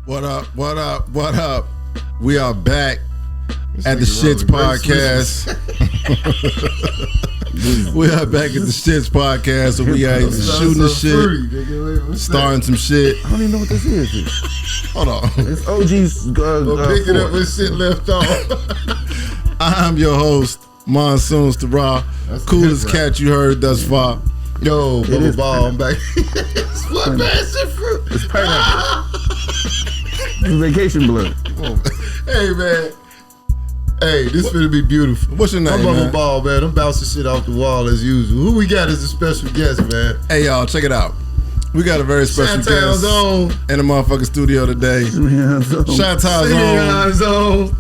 What up? What up? What up? We are back at the S.H.I.T.S podcast. We are back at the S.H.I.T.S podcast. So we are shooting the shit, starting some shit. I don't even know what this is. Hold on. It's OG's. Picking up where shit left off. I'm your host, Monsoon Staraw. Coolest cat you heard thus far. Yo, Bubba Ball, I'm back. It's what passion fruit. It's pineapple. It's vacation blood. Hey, man. Hey, this finna be beautiful. What's your name, I'm Bubba man? Ball, man. I'm bouncing shit off the wall as usual. Who we got as a special guest, man? Hey, y'all, check it out. We got a very special guest Zone. in the motherfucking studio today. Chi-Town Zone.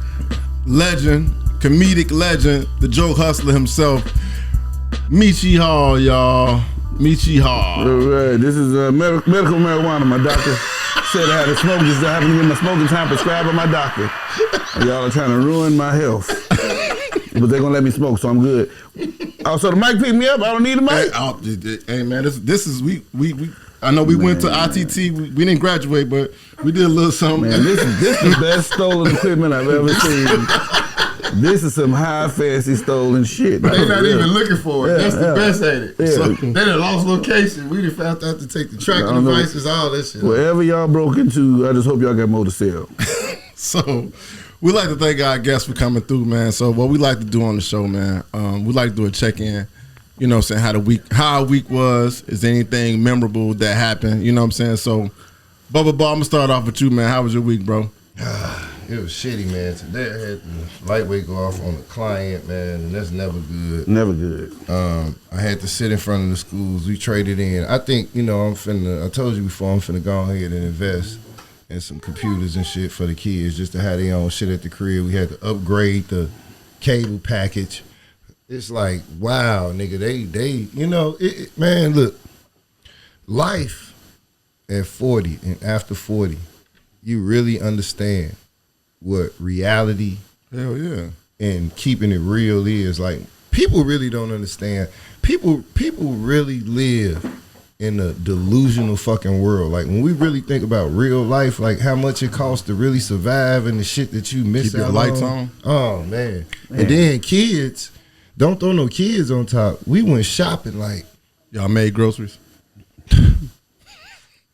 Legend, comedic legend, the JokeHustler himself, Meechie Hall, y'all. Meechie Hall. All right, this is medical marijuana. My doctor said I had to smoke. Just happened to get my smoking time prescribed by my doctor. And y'all are trying to ruin my health. But they're gonna let me smoke, so I'm good. Oh, so the mic picked me up? I don't need a mic? Hey man, this is we I know we went to I.T.T. We didn't graduate, but we did a little something. Man, this is the best stolen equipment I've ever seen. This is some high fancy stolen shit. They not even looking for it. That's the best, ain't it? Yeah. So, they done lost location. We done found out to take the tracking devices, all that shit. Wherever y'all broke into, I just hope y'all got more to sell. So we like to thank our guests for coming through, man. So what we like to do on the show, man, we like to do a check-in. You know what I'm saying, how our week was. Is there anything memorable that happened? You know what I'm saying? So, Bubba Ball, I'm going to start off with you, man. How was your week, bro? It was shitty, man. Today I had the lightweight go off on the client, man, and that's never good. Never good. I had to sit in front of the schools. We traded in. I think, I told you before, I'm finna go ahead and invest in some computers and shit for the kids just to have their own shit at the crib. We had to upgrade the cable package. It's like, wow, nigga, man, look, life at 40 and after 40, you really understand what reality Hell yeah. and keeping it real is. Like, people really don't understand. People really live in a delusional fucking world. Like, when we really think about real life, like how much it costs to really survive and the shit that you miss Keep out your lights on. Oh, man. And then kids, don't throw no kids on top. We went shopping like. Y'all made groceries?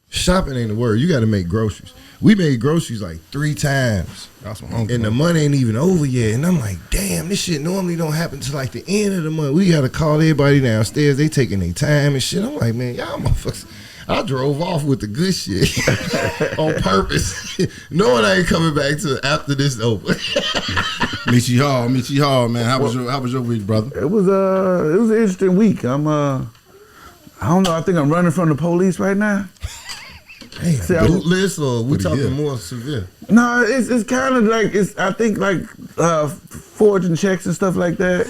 Shopping ain't the word. You got to make groceries. We made groceries like 3 times. That's what I'm And the money ain't even over yet. And I'm like, damn, this shit normally don't happen till like the end of the month. We got to call everybody downstairs. They taking their time and shit. I'm like, man, y'all motherfuckers. I drove off with the good shit on purpose, knowing I ain't coming back till after this over. Meechie Hall, man. How was your week, brother? It was an interesting week. I don't know. I think I'm running from the police right now. Damn, bootless or we talking more severe? No, it's kind of like I think forging checks and stuff like that.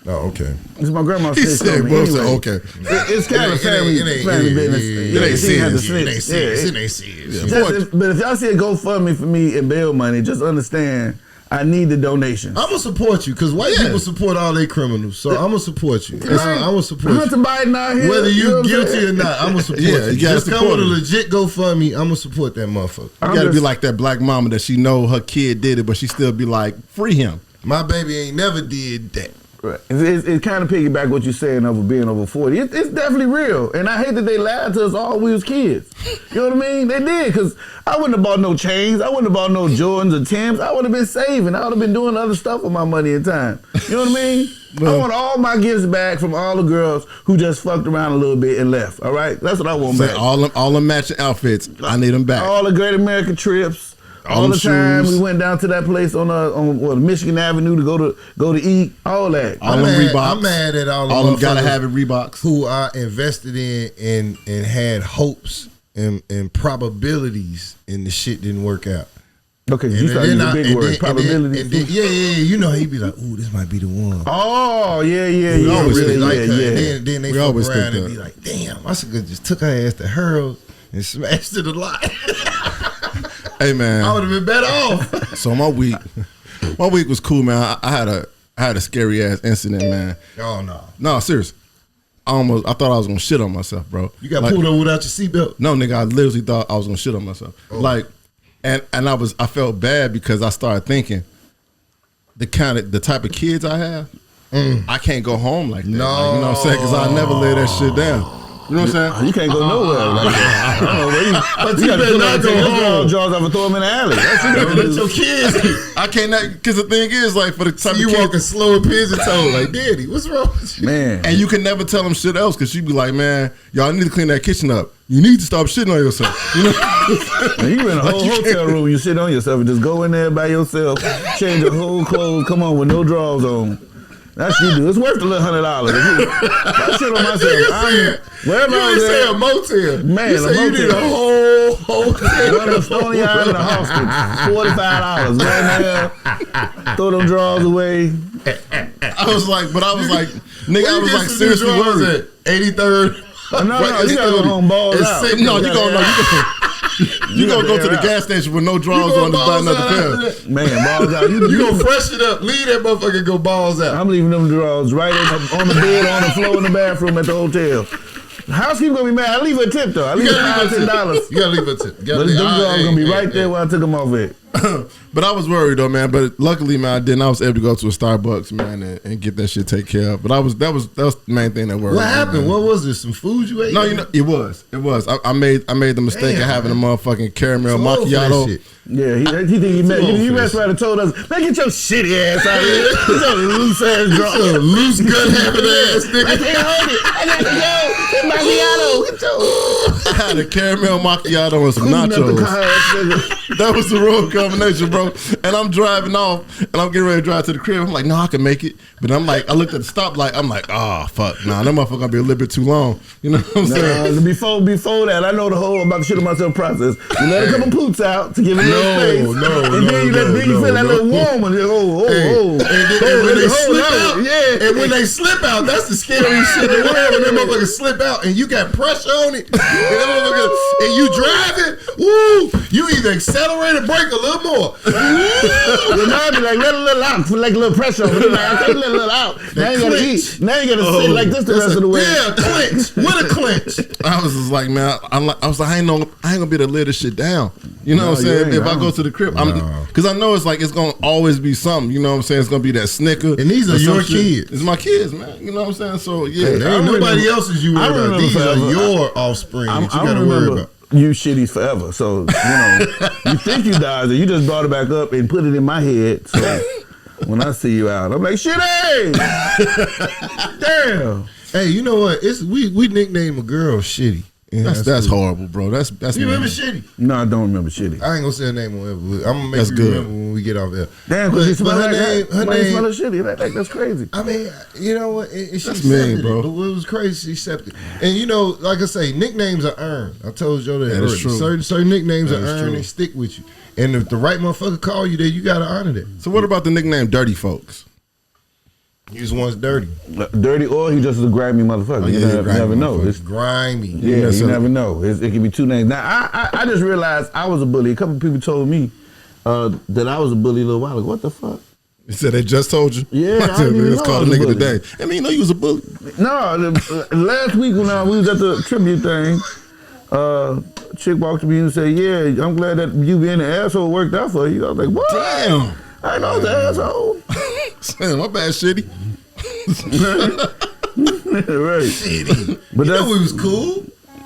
Oh, okay. It's my grandma's He sister. said, Anyway, okay. It's kind of family business. It ain't serious. But if y'all see a GoFundMe for me and bail money, just understand I need the donations. I'm gonna support you because white people support all their criminals. So I'm gonna support you. I'm gonna support Hunter you. Biden out here. Whether you guilty or not, I'm gonna support you. Just come with a legit GoFundMe. I'm gonna support that motherfucker. You gotta be like that black mama that she know her kid did it, but she still be like, free him. My baby ain't never did that. Right. It kind of piggyback what you're saying over being over 40. It's definitely real. And I hate that they lied to us all we was kids. You know what I mean? They did, because I wouldn't have bought no chains. I wouldn't have bought no Jordans or Timbs. I would have been saving. I would have been doing other stuff with my money and time. You know what I mean? I want all my gifts back from all the girls who just fucked around a little bit and left. All right? That's what I want back. All the matching outfits, I need them back. All the Great American trips. All the time we went down to that place on Michigan Avenue to go to eat, all that. All them Reeboks. I'm mad at all them gotta have it Reeboks who are invested in and had hopes and probabilities, and the shit didn't work out. Okay, you started using big word, probabilities. You know, he'd be like, "Ooh, this might be the one." Oh, yeah. We always really, like yeah. And then they fuck around and be like, "Damn, I should have just took her ass to Harold and smashed it a lot." Hey man, I would have been better off. So my week was cool, man. I had a scary ass incident, man. Oh no. No, serious. I thought I was gonna shit on myself, bro. You got pulled over without your seatbelt? No, nigga, I literally thought I was gonna shit on myself. Oh. Like, And I felt bad because I started thinking the type of kids I have, I can't go home like that. No. Like, you know what I'm saying? Because I never lay that shit down. You know what I'm saying? You can't go nowhere like that. I don't know where you got to not go home. Jaws off and throw them in the alley. That's what you let your kids. I can't, because the thing is, like, for the type of you kids, walking slow and pigeon toe, like, Daddy, what's wrong with you? Man. And you can never tell them shit else because she be like, man, y'all need to clean that kitchen up. You need to stop shitting on yourself. You know? Man, you in a whole hotel room, you sit on yourself and just go in there by yourself, change your whole clothes, come on with no drawers on. That's what you do. It's worth a little $100. I shit on myself. Wherever I was say at, a motel. Man, you say you need a whole hotel. One of Stony Island hostage. $45. Go in there, throw them drawers away. I was like, nigga, I was like, seriously worried. 83rd. No, you gotta go home balls out. No, you gonna go to the gas station with no drawers on to buy another pair. Man, balls out. You gonna freshen up. Leave that motherfucker and go balls out. I'm leaving them drawers right on the bed, on the floor in the bathroom at the hotel. The housekeeper gonna be mad. I leave her a tip though. I leave her $10. You gotta leave her a tip. But them drawers gonna be right there where I took them off at. But I was worried though, man. But luckily, man, I didn't. I was able to go to a Starbucks, man, and get that shit taken care of. But that was the main thing that worried. What happened? Me, what was this? Some food you ate? No, it was. I made the mistake of having a motherfucking caramel macchiato. Yeah, he think he met. You messed around and told us, man, get your shitty ass out of here. Get your loose ass drunk. Loose gut having ass nigga. I can't hold it. I got to go. Get macchiato. Get your. I had a caramel macchiato and some nachos. That was the real combination, bro. And I'm driving off, and I'm getting ready to drive to the crib. I'm like, no, I can make it. But I'm like, I looked at the stoplight. I'm like, oh, fuck. Nah, that motherfucker gonna be a little bit too long. You know what I'm saying? Before that, I know the whole about the shit on myself process. You let a couple poots out to give it a little space. And then you feel that little warm one. And when they slip out, that's the scariest shit in the world. When that motherfucker slip out and you got pressure on it, and you driving, woo, you either accelerate or brake a little more. Now be like, let a little out, like a little pressure on it. Like, I can't let a little out. Now you gotta eat. Now you gotta sit like this the rest of the way. Yeah, clench. What a clench. I was just like, man, I was like, I ain't gonna be able to lay this shit down. You know what I'm saying? If I go to the crib, because I know it's gonna always be something. You know what I'm saying? It's gonna be that Snicker. And these are your kids. It's my kids, man. You know what I'm saying? So yeah, there ain't nobody else's you worry about. These are your offspring that you gotta worry about. You shitties forever. So, you think you died, so you just brought it back up and put it in my head. So when I see you out, I'm like, shitty! Damn. Hey, you know what? We nickname a girl Shitty. Yeah, that's horrible, bro. That's you remember Shitty? No, I don't remember Shitty. I ain't gonna say her name on air, but I'm gonna make you remember when we get off air. Damn, because her name smell like Shitty. That's crazy. I mean, you know what? She that's mean, bro. It was crazy. She accepted. And you know, like I say, nicknames are earned. I told Joe that early. Certain nicknames are earned. They stick with you. And if the right motherfucker call you there, you gotta honor that. So what about the nickname Dirty Folks? You just one's dirty. Dirty, or he just a grimy motherfucker. You never know. It's grimy. Yeah, you never know. It can be two names. Now, I just realized I was a bully. A couple people told me that I was a bully a little while ago. What the fuck? You said they just told you? Yeah, I didn't even know called a nigga today. I mean, you know you was a bully. No, last week when we was at the tribute thing, chick walked to me and said, yeah, I'm glad that you being an asshole worked out for you. I was like, what? Damn. I know the asshole. Damn, my bad, Shitty. Right. Shitty. But you know we was cool.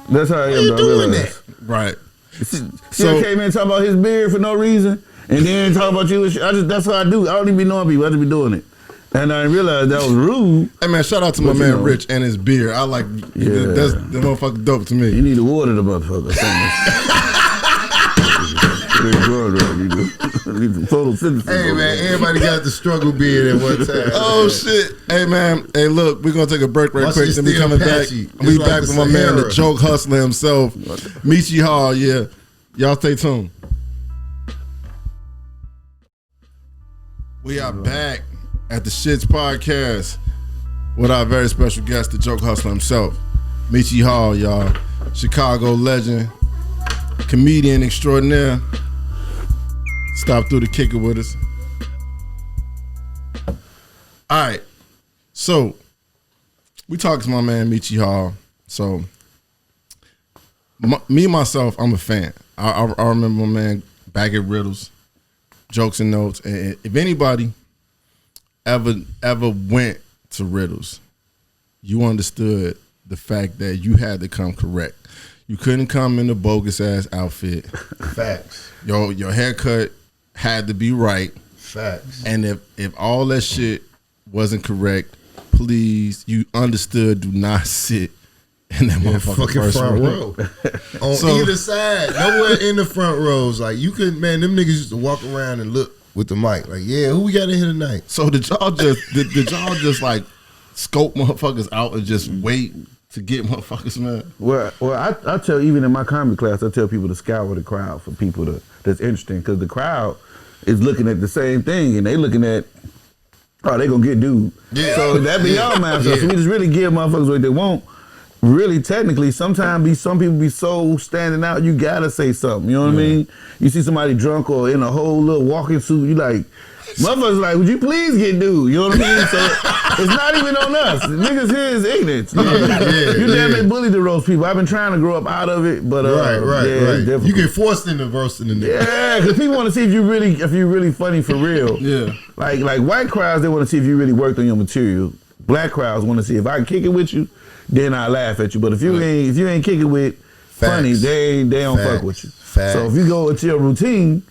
That's how I am. How you doing that? Right. So came in talking about his beard for no reason, and then talking about you. That's what I do. I don't even be knowing people. I just be doing it. And I realized that was rude. Hey man, shout out to my man Rich and his beard. I like that's the motherfucker dope to me. You need to water the motherfucker. Hey man, everybody got the struggle beard at one time. Oh shit. Hey man, hey look, we're gonna take a break right quick, then we coming back. We back with my man, the Joke Hustler himself, Meechie Hall. Yeah, y'all stay tuned. We are back at the Shits Podcast with our very special guest, the Joke Hustler himself, Meechie Hall, y'all. Chicago legend, comedian extraordinaire. Stop through to kick it with us. All right. So, we talked to my man, Meechie Hall. So, me, myself, I'm a fan. I remember my man back at Riddles, Jokes and Notes. And if anybody ever went to Riddles, you understood the fact that you had to come correct. You couldn't come in a bogus ass outfit. Facts. Your haircut had to be right. Facts. And if all that shit wasn't correct, please, you understood, do not sit in that motherfucking first front row. On either side. Nowhere in the front rows. Like, you could, man, them niggas used to walk around and look with the mic. Like, yeah, who we got in here tonight? So did y'all just like scope motherfuckers out and just wait to get motherfuckers, man? Well, I tell, even in my comedy class, I tell people to scour the crowd for people that's interesting, because the crowd is looking at the same thing, and they looking at, oh, they gonna get dude. Yeah. So that be y'all man. So we just really give motherfuckers what they want. Really, technically, sometimes some people be so standing out, you gotta say something. You know what I mean? You see somebody drunk or in a whole little walking suit, you like, motherfuckers like, would you please get dude? You know what I mean? So it's not even on us. Niggas here is ignorant. You damn near bully the roast people. I've been trying to grow up out of it, but right. You get forced into roasting the nigga. Yeah, because people want to see if you're really funny for real. Yeah. Like white crowds, they want to see if you really worked on your material. Black crowds want to see if I can kick it with you, then I laugh at you. But if you ain't kick it with funny, they don't fuck with you. Facts. So if you go into your routine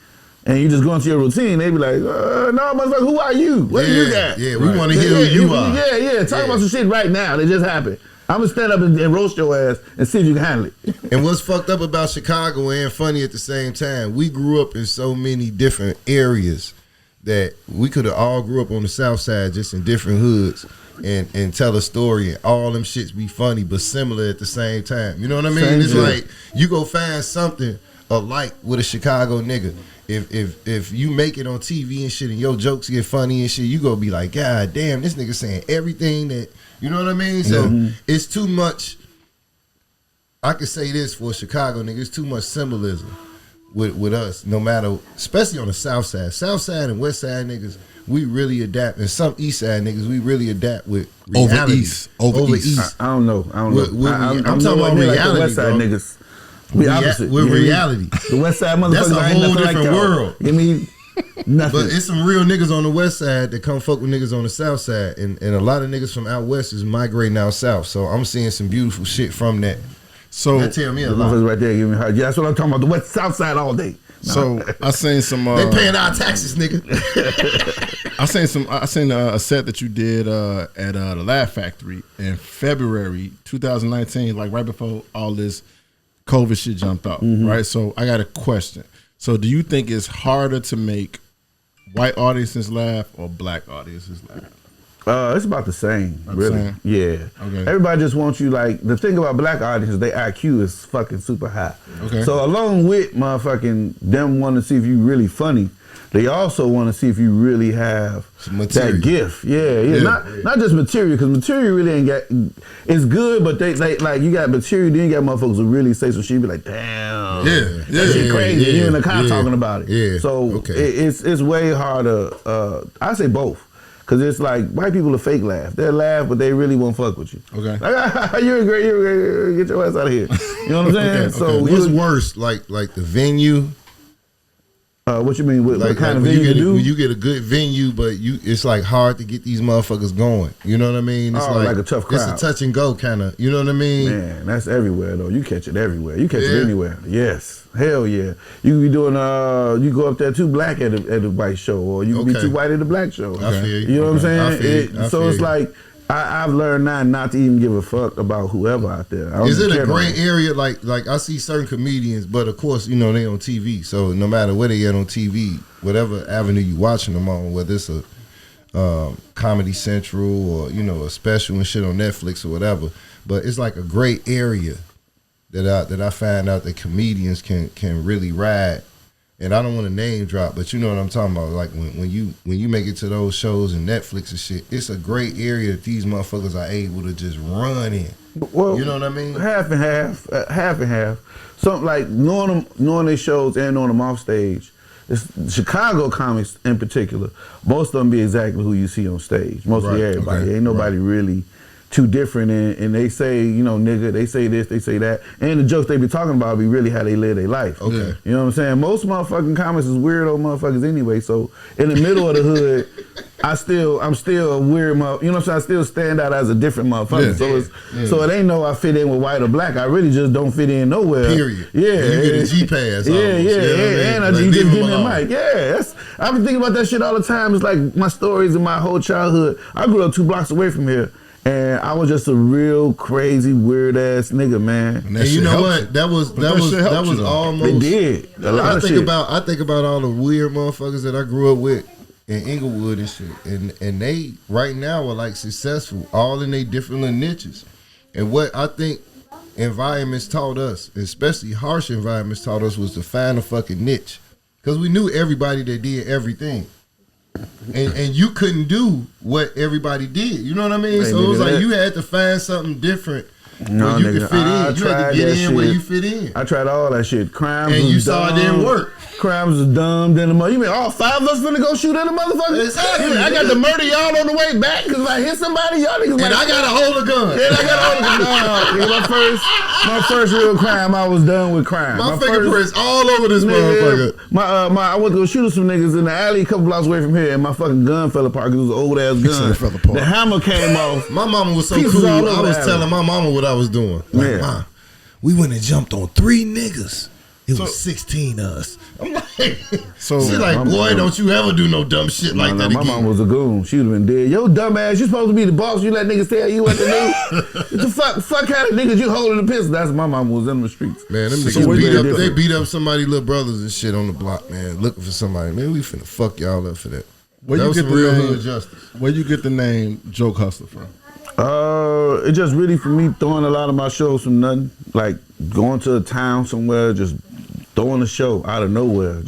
and you just go into your routine, they be like, no, motherfucker, who are you? What do you got? Yeah, we want to hear who you are. Yeah. Talk about some shit right now that just happened. I'm gonna stand up and roast your ass and see if you can handle it. And what's fucked up about Chicago and funny at the same time, we grew up in so many different areas that we could have all grew up on the South Side, just in different hoods, and tell a story, and all them shits be funny but similar at the same time. You know what I mean? It's like you go find something alike with a Chicago nigga. If you make it on TV and shit and your jokes get funny and shit, you go be like, God damn, this nigga saying everything that, you know what I mean? So it's too much. I could say this for a Chicago nigga, it's too much symbolism with us, no matter, especially on the South Side. South Side and West Side niggas, we really adapt, and some East Side niggas, we really adapt with reality. Over East. I don't know. I'm talking about reality, like the West Side niggas. We opposite. With reality. The West Side motherfuckers, that's a whole different world. You mean nothing? But it's some real niggas on the West Side that come fuck with niggas on the South Side, and a lot of niggas from out West is migrating out South. So I'm seeing some beautiful shit from that. So that tell me a lot. Right there, giving me hard. Yeah, that's what I'm talking about. The West South Side all day. So I seen some. They paying our taxes, nigga. I seen a set that you did at the Laugh Factory in February 2019, like right before all this COVID shit jumped out, right? So I got a question. So do you think it's harder to make white audiences laugh or black audiences laugh? It's about the same, really. Yeah. Okay. Everybody just wants you, like, the thing about black audiences, their IQ is fucking super high. Okay. So along with motherfucking them wanting to see if you really funny, they also want to see if you really have that gift. Yeah. Not just material, because material really ain't got, it's good, but they like, you got material, then you got motherfuckers who really say some shit, be like, damn. That shit crazy. And you in the car talking about it. Yeah. So it's way harder. I say both. Cause it's like white people are fake laugh. They laugh, but they really won't fuck with you. Okay. Like, you're great. Get your ass out of here. You know what I'm saying? So what's worse, like the venue? What you mean? What kind of venue you do? When you get a good venue, but it's like hard to get these motherfuckers going. You know what I mean? It's like a tough crowd. It's a touch and go kind of. You know what I mean? Man, that's everywhere though. You catch it everywhere. You catch it anywhere. Yes. Hell yeah. You be doing you go up there too black at a white show, or you can be too white at a black show. I feel you. You know what I'm saying? So it's like I've learned now not to even give a fuck about whoever out there. Is it a gray area? Like I see certain comedians, but of course, you know, they on TV. So no matter where they at on TV, whatever avenue you watching them on, whether it's a Comedy Central or, you know, a special and shit on Netflix or whatever, but it's like a gray area that I find out that comedians can really ride. And I don't want to name drop, but you know what I'm talking about. Like when you make it to those shows and Netflix and shit, it's a great area that these motherfuckers are able to just run in. Well, you know what I mean? Half and half. Something like knowing their shows and knowing them off stage. It's Chicago comics in particular. Most of them be exactly who you see on stage. Mostly everybody. Ain't nobody really too different, and they say, nigga, they say this, they say that, and the jokes they be talking about be really how they live their life. Okay. You know what I'm saying? Most motherfucking comments is weirdo motherfuckers anyway, so in the middle of the hood, I'm still a weird motherfucker, you know what I'm saying? I still stand out as a different motherfucker, so it ain't no I fit in with white or black, I really just don't fit in nowhere. Period. Yeah. And you get a G-Pass. And I just give me the mic. Yeah, I've been thinking about that shit all the time. It's like my stories in my whole childhood. I grew up 2 blocks away from here. And I was just a real crazy weird ass nigga, man. And you know what? That was almost. It did. A lot of shit. I think about all the weird motherfuckers that I grew up with in Inglewood and shit, and they right now are like successful, all in their different little niches. And what I think environments taught us, especially harsh environments taught us, was to find a fucking niche, because we knew everybody that did everything. And you couldn't do what everybody did. You know what I mean? Hey, so it was like that. you had to find something different No, where you nigga, could fit in. You had to get in shit. where you fit in. I tried all that shit. Crimes And was you saw dumb. it didn't work. Crimes was dumb. Then the you mean all 5 of us finna go shoot at a motherfucker? Exactly. I got to murder y'all on the way back because if I hit somebody, y'all niggas. And I got to hold a gun. Yeah, I got to hold a gun. Yeah, my first real crime, I was done with crime. My fingerprints all over this motherfucker. I went to go shoot some niggas in the alley a couple blocks away from here, and my fucking gun fell apart because it was an old ass gun. The hammer came off. My mama was so Pieces cool. all over I was the telling my mama what I was doing. Like, Yeah. Ma, we went and jumped on 3 niggas. It was 16 of us. I'm like, So she's like, boy, don't you ever do no dumb shit like that my again. mom was a goon. She would have been dead. Yo, dumb ass, you supposed to be the boss. You let niggas tell you what to do. What the fuck kind of niggas you holding the pistol? That's my mom was in the streets. Man, them So niggas they beat up somebody's little brothers and shit on the block, man, looking for somebody. Man, we finna fuck y'all up for that. Where that you was get some the real name? hood justice. Where you get the name Joke Hustler from? It just really for me throwing a lot of my shows from nothing, like going to a town somewhere, just throwing a show out of nowhere.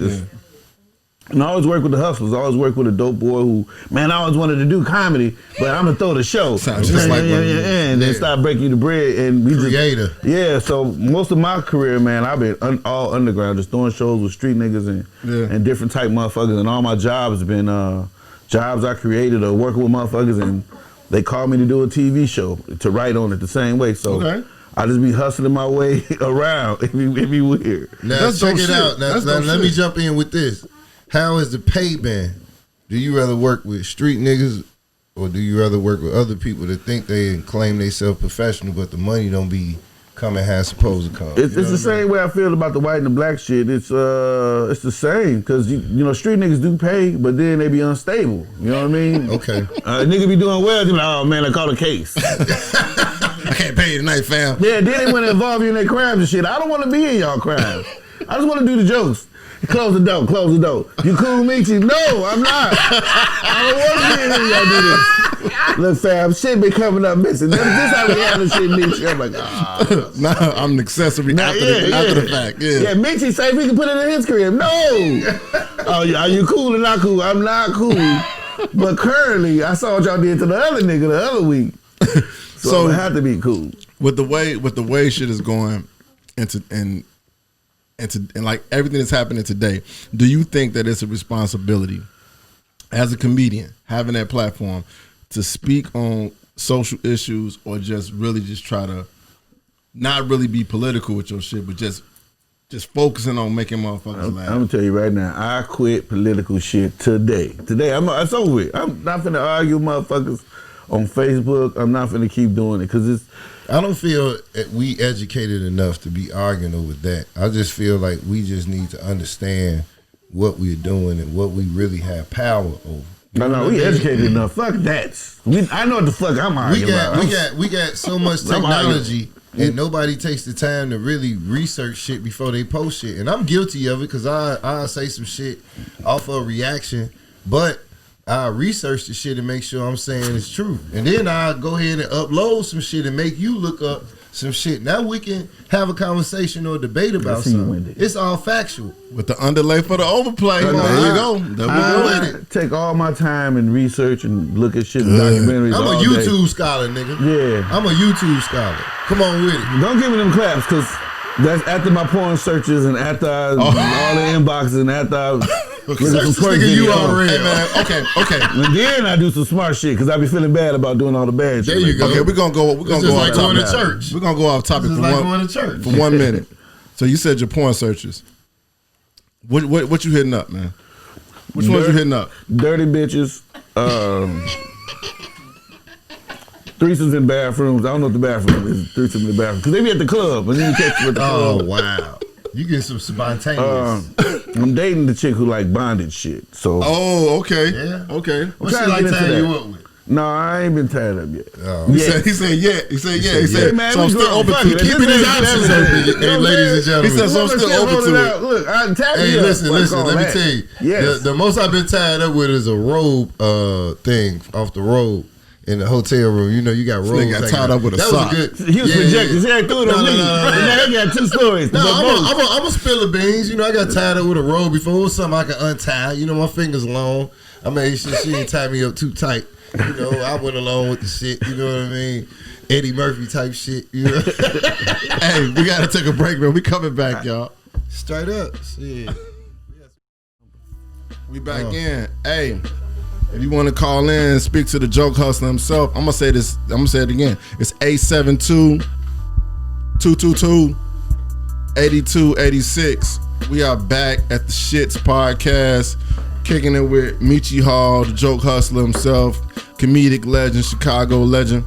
And I always work with the hustlers. I always work with a dope boy who, man, I always wanted to do comedy, but I'm gonna throw the show. Sounds just like and then start breaking you the bread. And we Creator. So most of my career, man, I've been all underground, just throwing shows with street niggas and different type motherfuckers. And all my jobs have been jobs I created or working with motherfuckers, and they called me to do a TV show to write on it the same way. So I just be hustling my way around. It be weird. Now That's check dope it shit. out. Now, let me jump in with this. How is the pay been? Do you rather work with street niggas, or do you rather work with other people that think they and claim they self professional, but the money don't be coming how it's supposed to come? It's the same way I feel about the white and the black shit. It's the same, because you know street niggas do pay, but then they be unstable. You know what I mean? Okay. Nigga be doing well, you like, oh man, I caught a case. I can't pay you tonight, fam. Yeah, then they want to involve you in their crimes and shit. I don't want to be in y'all crimes. I just want to do the jokes. Close the door, close the door. You cool, Meechie? No, I'm not. I don't want to be in here y'all do this. Look, fam, shit been coming up missing. This how we handle shit, Meechie. I'm like, Nah, I'm an accessory after the fact. Yeah, Meechie say we can put it in his crib. No. Oh, are you cool or not cool? I'm not cool. But currently, I saw what y'all did to the other nigga the other week. So it had to be cool. With the way shit is going, and like everything that's happening today, do you think that it's a responsibility as a comedian having that platform to speak on social issues, or just try to not really be political with your shit, but just focusing on making motherfuckers laugh? I'm gonna tell you right now, I quit political shit today. It's over with. I'm not finna argue with motherfuckers on Facebook. I'm not finna keep doing it because I don't feel we educated enough to be arguing over that. I just feel like we just need to understand what we're doing and what we really have power over. No, we educated enough. Fuck that. I know what the fuck I'm arguing about. We got so much technology, and nobody takes the time to really research shit before they post shit. And I'm guilty of it because I say some shit off of a reaction, but I research the shit and make sure I'm saying it's true. And then I go ahead and upload some shit and make you look up some shit. Now we can have a conversation or debate about something. It's all factual. With the underlay for the overplay. There you go. There we go with it. Take all my time and research and look at shit and documentaries. I'm a YouTube scholar, nigga. Yeah. I'm a YouTube scholar. Come on with it. Don't give me them claps, because that's after my porn searches and after all the inboxes and after Look at some twerk nigga you videos. already. Hey man, okay. And then I do some smart shit because I be feeling bad about doing all the bad shit. There you go. Okay, we're gonna go This is off like going topic. to church. We're gonna go off topic This is for like going to church. for 1 minute. So you said your porn searches. What you hitting up, man? Which ones you hitting up? Dirty bitches. Threesomes in bathrooms. I don't know what the bathroom is. Threesomes in the bathroom. Because they be at the club. And then you catch them at the club. Oh wow. You get some spontaneous. I'm dating the chick who like bondage shit. So Oh, okay. Yeah. Okay. What she trying to like get into tying that. you up with? no, I ain't been tied up yet. Oh. He Yeah. said yeah. He said yeah. He Hey, said man, so I'm we still grown. open Fuck to it. keeping This his ain't- options this open. ain't- Hey, ladies and gentlemen. He said so I'm still open to it. Look, I tap Hey, me up. listen. Fuck all Let me that. tell you. Yes. The most I've been tied up with is a robe thing off the robe in the hotel room. You know, you got robes. nigga got hanging tied out. up with a that sock. was a good. He was projecting. See, I threw it on me. No. And now he got 2 stories. No, But both. I'm gonna spill the beans. You know, I got tied up with a robe before. It was something I could untie. You know, my fingers long. I made sure she didn't tie me up too tight. You know, I went along with the shit. You know what I mean? Eddie Murphy type shit. You know? Hey, we gotta take a break, man. We coming back, y'all. Straight up. Shit. We back in. Hey, if you want to call in and speak to the joke hustler himself, I'm gonna say this. I'm gonna say it again. It's 872-222-8286. We are back at the Shits podcast, kicking it with Meechie Hall, the joke hustler himself, comedic legend, Chicago legend.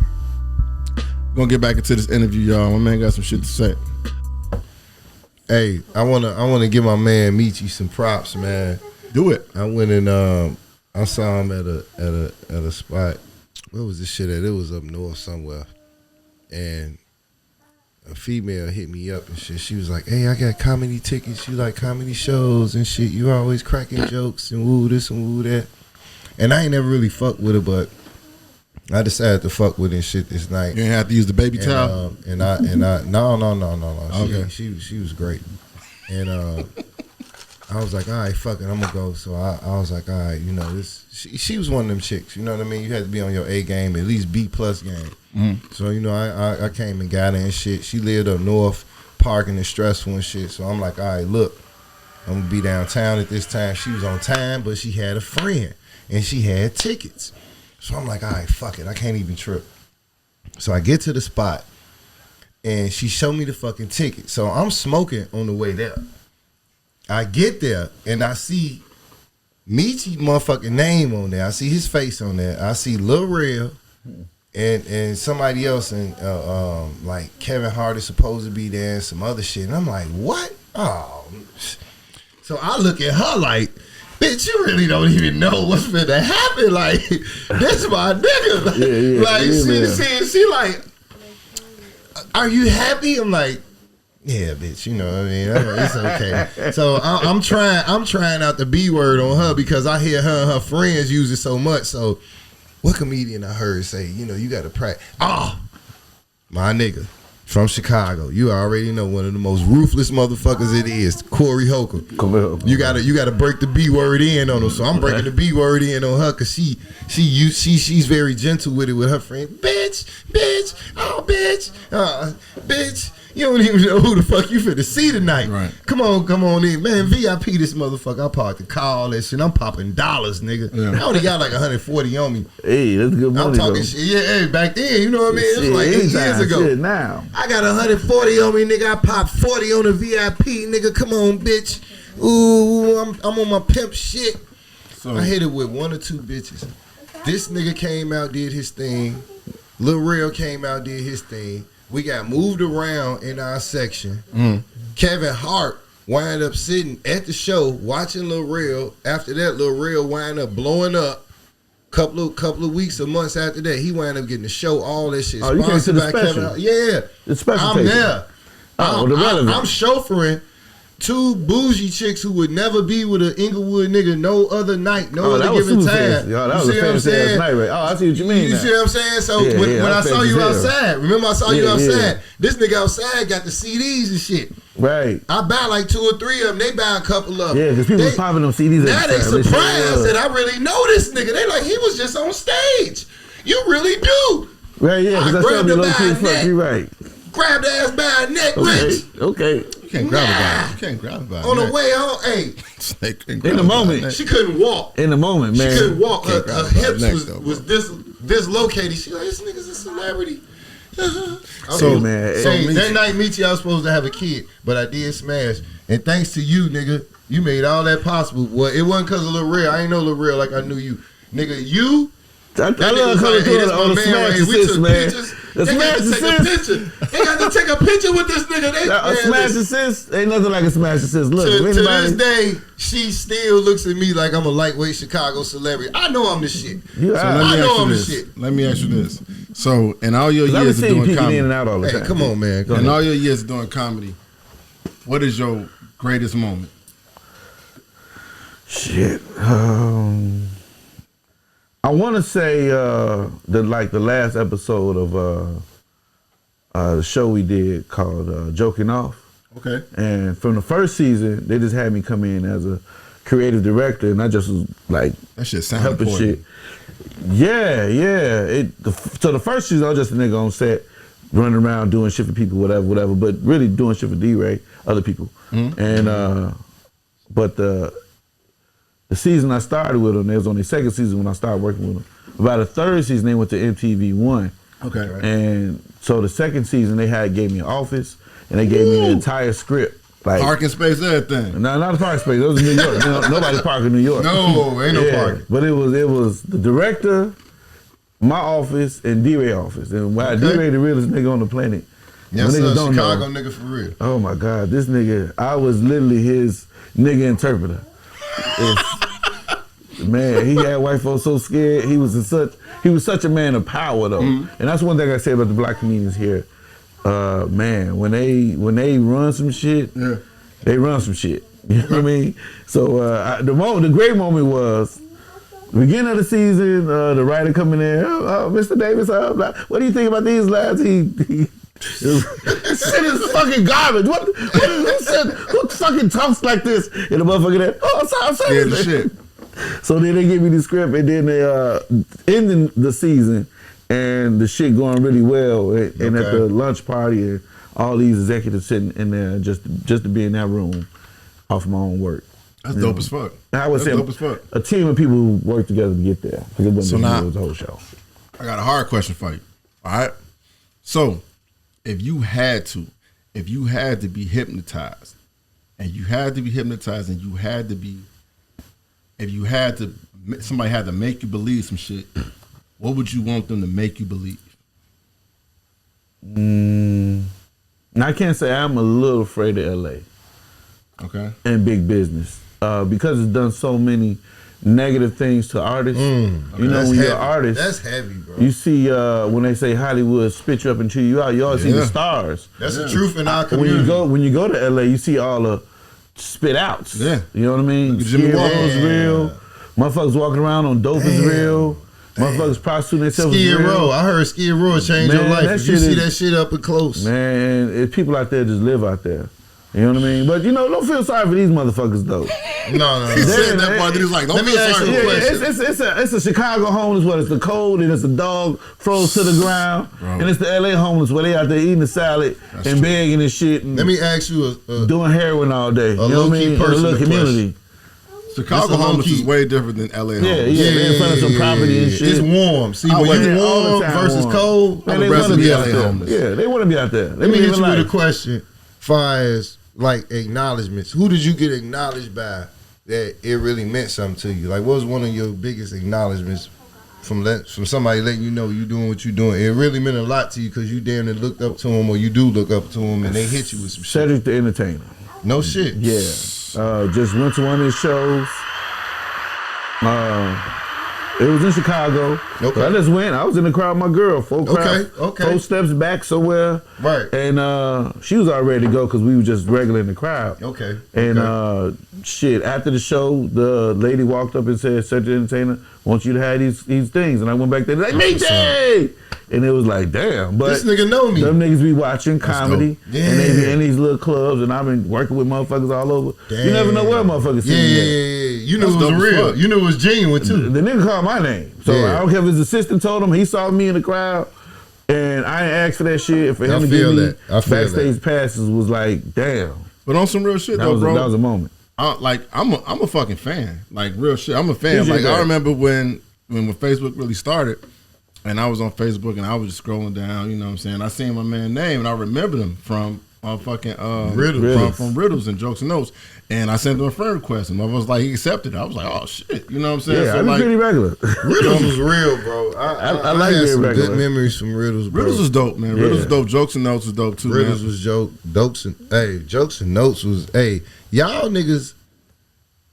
We're gonna get back into this interview, y'all. My man got some shit to say. Hey, I wanna give my man Meechie some props, man. Do it. I went and I saw him at a spot. Where was this shit at? It was up north somewhere. And a female hit me up and shit. She was like, "Hey, I got comedy tickets. You like comedy shows and shit. You always cracking jokes and woo this and woo that." And I ain't never really fucked with her, but I decided to fuck with it and shit this night. You ain't have to use the baby towel. And I no. Okay. She was great. And I was like, all right, fuck it, I'm gonna go. So I was like, all right, you know, this. She was one of them chicks, you know what I mean? You had to be on your A game, at least B+ game. So you know, I came and got her and shit. She lived up north, parking is stressful and shit. So I'm like, all right, look, I'm gonna be downtown at this time. She was on time, but she had a friend and she had tickets. So I'm like, all right, fuck it, I can't even trip. So I get to the spot and she showed me the fucking ticket. So I'm smoking on the way there. I get there and I see Meechie motherfucking name on there. I see his face on there. I see Lil Real and somebody else, and like Kevin Hart is supposed to be there and some other shit. And I'm like, what? Oh. So I look at her like, bitch, you really don't even know what's finna happen. Like, this my nigga. She like, are you happy? I'm like, yeah, bitch, you know what I mean? It's okay. So I'm trying out the B word on her because I hear her and her friends use it so much. So what comedian I heard say, you know, you got to practice. My nigga from Chicago. You already know one of the most ruthless motherfuckers it is, Corey Holcomb. You gotta break the B word in on him. So I'm breaking the B word in on her because she's very gentle with it with her friend. Bitch, bitch. You don't even know who the fuck you finna see tonight. Right. Come on in. Man, VIP this motherfucker. I parked the car, all that shit. I'm popping dollars, nigga. Yeah. I only got like 140 on me. Hey, that's good money. I'm talking though. shit. Yeah, hey, back then, you know what I mean? It was Shit, like 8 years anytime, ago. shit, now. I got 140 on me, nigga. I popped 40 on the VIP, nigga. Come on, bitch. Ooh, I'm on my pimp shit. So I hit it with 1 or 2 bitches. This nigga came out, did his thing. Lil Real came out, did his thing. We got moved around in our section. Kevin Hart wound up sitting at the show watching Lil Real. After that, Lil Real wound up blowing up. Couple of weeks or months after that, he wound up getting the show, all that shit. Oh, you came to the special? Kevin Hart. Yeah. The special I'm taping. there. I'm chauffeuring 2 bougie chicks who would never be with an Inglewood nigga no other night, no other given time. Yo, that was a fancy ass night, right? Oh, I see what you mean. You see what I'm saying? So when I saw you outside, remember I saw you outside. Yeah. This nigga outside got the CDs and shit. Right. I buy like 2 or 3 of them. They buy a couple of them. Yeah, because people was popping them CDs. Now they surprised that I really know this nigga. They like, he was just on stage. You really do. Right, yeah, because I grabbed still be her low by key her fuck. neck. You right. Grabbed her ass by her neck, rich. Okay. You can't grab about it. You can't grab about it. On the way home, hey. In the moment. She couldn't walk. In the moment, man. She couldn't walk. Her hips was this. dislocated. She like, this nigga's a celebrity. So, man. That night, Meechie, I was supposed to have a kid, but I did smash. And thanks to you, nigga, you made all that possible. Well, it wasn't because of Lil Real. I ain't know Lil Real like I knew you. Nigga, you. I love coming through on the Smash Assist, man. The Smash Assist. They got to take a picture with this nigga. A Smash Assist ain't nothing like a Smash Assist. Look, to this day, she still looks at me like I'm a lightweight Chicago celebrity. I know I'm the shit. I know I'm the shit. Let me ask you this. So, in all your years of doing comedy, in and out all the time. Come on, man. In all your years of doing comedy, what is your greatest moment? Shit. I want to say the last episode of the show we did called Joking Off. Okay. And from the first season, they just had me come in as a creative director, and I just was like, that shit sound helping important. shit. Yeah. So the first season, I was just a nigga on set, running around doing shit for people, whatever. But really doing shit for D-Ray, other people. Mm-hmm. And but the season I started with them, it was on the second season when I started working with them. About the third season, they went to MTV1. Okay, right. And so the second season, they gave me an office, and they gave me the entire script. Like, parking space, everything. No, not a parking space. It was in New York. Nobody parked in New York. No, ain't no parking. But it was the director, my office, and D-Ray office. And D-Ray the realest nigga on the planet. Yes, sir, Chicago nigga for real. Oh my God, this nigga, I was literally his nigga interpreter. Man, he had white folks so scared. He was such a man of power though. Mm-hmm. And that's one thing I say about the black comedians here. Man, when they run some shit, they run some shit. You know what I mean? So the great moment was the beginning of the season, the writer coming in, Mr. Davis, what do you think about these lads? Shit is fucking garbage. Who fucking talks like this? And the motherfucker there, I'm sorry. Yeah, the shit. So then they give me the script, and then they ending the season, and the shit going really well. And at the lunch party, and all these executives sitting in there just to be in that room off my own work. That's dope as fuck. I would say dope as fuck. A team of people who work together to get there. Because it wasn't now, it was the whole show. I got a hard question for you. All right. So, if you had to be hypnotized, and somebody had to make you believe some shit, what would you want them to make you believe? I can't say I'm a little afraid of LA. Okay. And big business. Because it's done so many negative things to artists. You know, when you're an artist, that's heavy, bro. You see when they say Hollywood spit you up and chew you out, you always see the stars. That's the truth in our community. When you go to LA, you see all the spit outs. Yeah. You know what I mean? Jimmy Walker's real. Motherfuckers walking around on dope is real. Motherfuckers prostituting themselves is real. Skid Row. I heard Skid Row changed your life. If you see that shit up and close. Man, people out there just live out there. You know what I mean? But don't feel sorry for these motherfuckers though. No. He said that part. He was like, don't feel sorry for them. It's a Chicago homeless. What? It's the cold and it's a dog froze to the ground, and it's the LA homeless where they out there eating the salad and begging and shit. And let me ask you doing heroin all day. You know what I mean? In a little community. Chicago homeless is way different than LA homeless. Yeah, in front of some property and shit. It's warm. See, when you warm versus cold, man, they want to be out there. Yeah, they want to be out there. Let me hit you with a question. Far as like acknowledgments, who did you get acknowledged by that it really meant something to you? Like, what was one of your biggest acknowledgments from somebody letting you know you doing what you doing? It really meant a lot to you because you damn near looked up to them, or you do look up to them, and they hit you with some shit. Cedric the Entertainer. No shit. Yeah. Just went to one of his shows. It was in Chicago. Okay. I just went. I was in the crowd with my girl. Four steps back somewhere. Right. And she was all ready to go because we were just regular in the crowd. Okay. And shit, after the show, the lady walked up and said, Cedric the Entertainer wants you to have these things. And I went back there like, Meechie! And it was like, damn. But this nigga know me. Them niggas be watching comedy. Yeah. And they be in these little clubs, and I've been working with motherfuckers all over. Damn. You never know where motherfuckers see me at. You knew it was real. You knew it was genuine too. The nigga called my name. So I don't care if his assistant told him. He saw me in the crowd, and I ain't asked for that shit. For him to give me backstage passes was like, damn. But on some real shit That though, was bro. That was a moment. I'm a fucking fan. Like real shit. I'm a fan. Like I remember when Facebook really started, and I was on Facebook and I was just scrolling down. You know what I'm saying? I seen my man's name and I remembered him from fucking Riddles. from Riddles and Jokes and Notes. And I sent him a friend request and I was like, he accepted it. I was like, oh shit. You know what I'm saying? Yeah, so I was like, pretty regular. Riddles was real, bro. I like had being some regular. good memories from Riddles, bro. Riddles was dope, man. Yeah. Riddles was dope. Jokes and Notes was dope too, Riddles man. was Jokes and Notes was, y'all niggas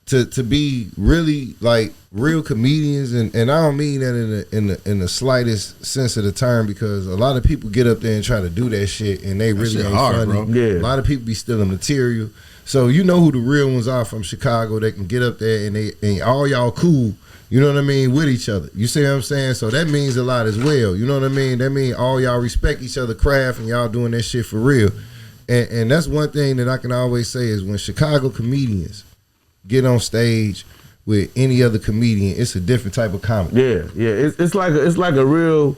to be really like real comedians, and I don't mean that in the slightest sense of the term, because a lot of people get up there and try to do that shit and they really shit ain't hard, funny. bro. Yeah. A lot of people be stealing material. So you know who the real ones are from Chicago. They can get up there and all y'all cool, you know what I mean, with each other. You see what I'm saying? So that means a lot as well. You know what I mean? That means all y'all respect each other craft and y'all doing that shit for real. And that's one thing that I can always say is when Chicago comedians get on stage with any other comedian, it's a different type of comedy. Yeah. It's like a real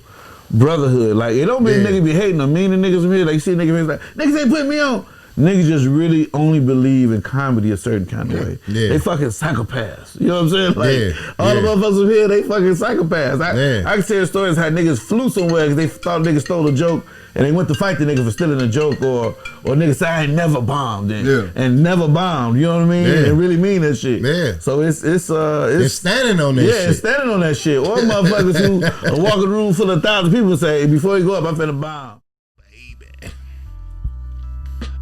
brotherhood. Like it don't mean niggas be hating or meaning niggas from here. Like you see niggas like niggas ain't putting me on. Niggas just really only believe in comedy a certain kind of way. Yeah. They fucking psychopaths. You know what I'm saying? Like all the Yeah. motherfuckers from here, they fucking psychopaths. I can tell stories how niggas flew somewhere because they thought niggas stole a joke and they went to fight the nigga for stealing a joke, or niggas say I ain't never bombed and never bombed. You know what I mean? Yeah. And really mean that shit. Yeah. So it's standing on that shit. Yeah, standing on that shit. Or motherfuckers who are walking a room full of 1,000 people and say, before you go up, I'm finna bomb.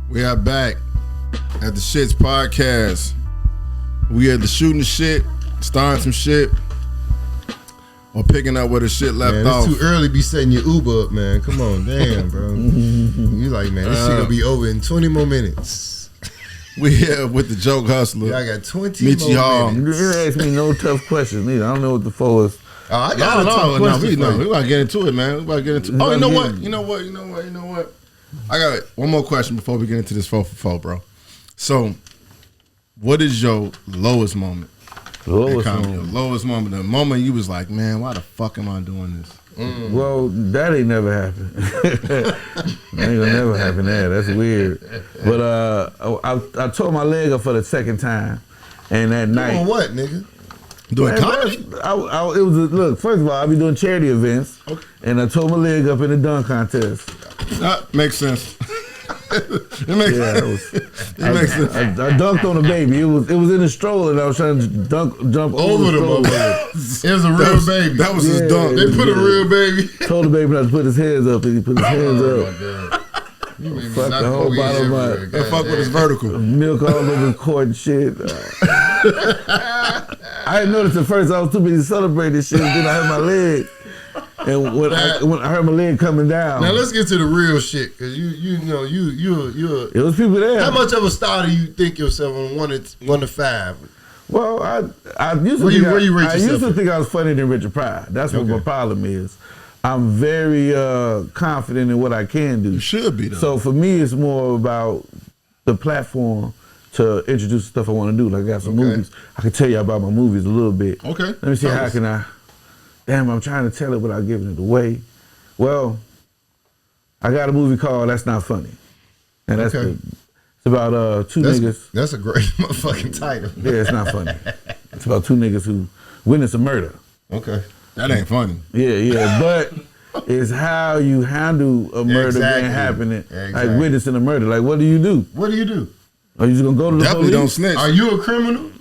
We are back at the Shits podcast. We at the shooting the shit, starting some shit, or picking up where the shit left Man, off. it's too early to be setting your Uber up, man. Come on, damn, bro. You like, man, this shit gonna be over in 20 more minutes. We here with the Joke Hustler. Yeah, I got 20 Meechie more Hall. minutes. You didn't ask me no tough questions neither. I don't know what the four is. Oh, I got a tough question for you. We gotta get into it, man. We gotta get into. Oh, you know what? You know what? I got one more question before we get into this 4 for 4, bro. So, what is your lowest moment? Lowest Your lowest moment, the moment you was like, man, why the fuck am I doing this? Well, that ain't never happened. That ain't gonna never happen there. That's weird. But I tore my leg up for the second time, and that night. Doing what, nigga? Doing comedy? Look, first of all, I be doing charity events, and I tore my leg up in the dunk contest. That makes sense. It makes sense. It makes sense. I dunked on a baby. It was in a stroller, and I was trying to jump over the stroller. It was a real baby. That was his dunk. They put a real baby. Told the baby not to put his hands up, and he put his hands up. Oh, my God. You made me Fuck knock the whole my bottom of my- everywhere. And fuck with his vertical. Milk all over the court and shit. I didn't notice at first. I was too busy celebrating this shit. Then I hurt my leg. And when I heard my leg coming down. Now let's get to the real shit, cause you know It was people there. How much of a star do you think yourself on 1 to 5? Well, I used to Where think you rate I used to yourself think I was funnier than Richard Pryor. That's what my problem is. I'm very confident in what I can do. You should be though. So for me, it's more about the platform to introduce the stuff I want to do. Like I got some movies. I can tell you about my movies a little bit. Okay. Let me see how can I. Damn, I'm trying to tell it without giving it away. Well, I got a movie called That's Not Funny, and that's it's about two niggas. That's a great motherfucking title. Yeah, it's not funny. It's about two niggas who witness a murder. Okay. That ain't funny. Yeah, but it's how you handle a murder being happening, like witnessing a murder. Like, what do you do? What do you do? Are you just gonna go to the Definitely police? don't snitch. Are you a criminal?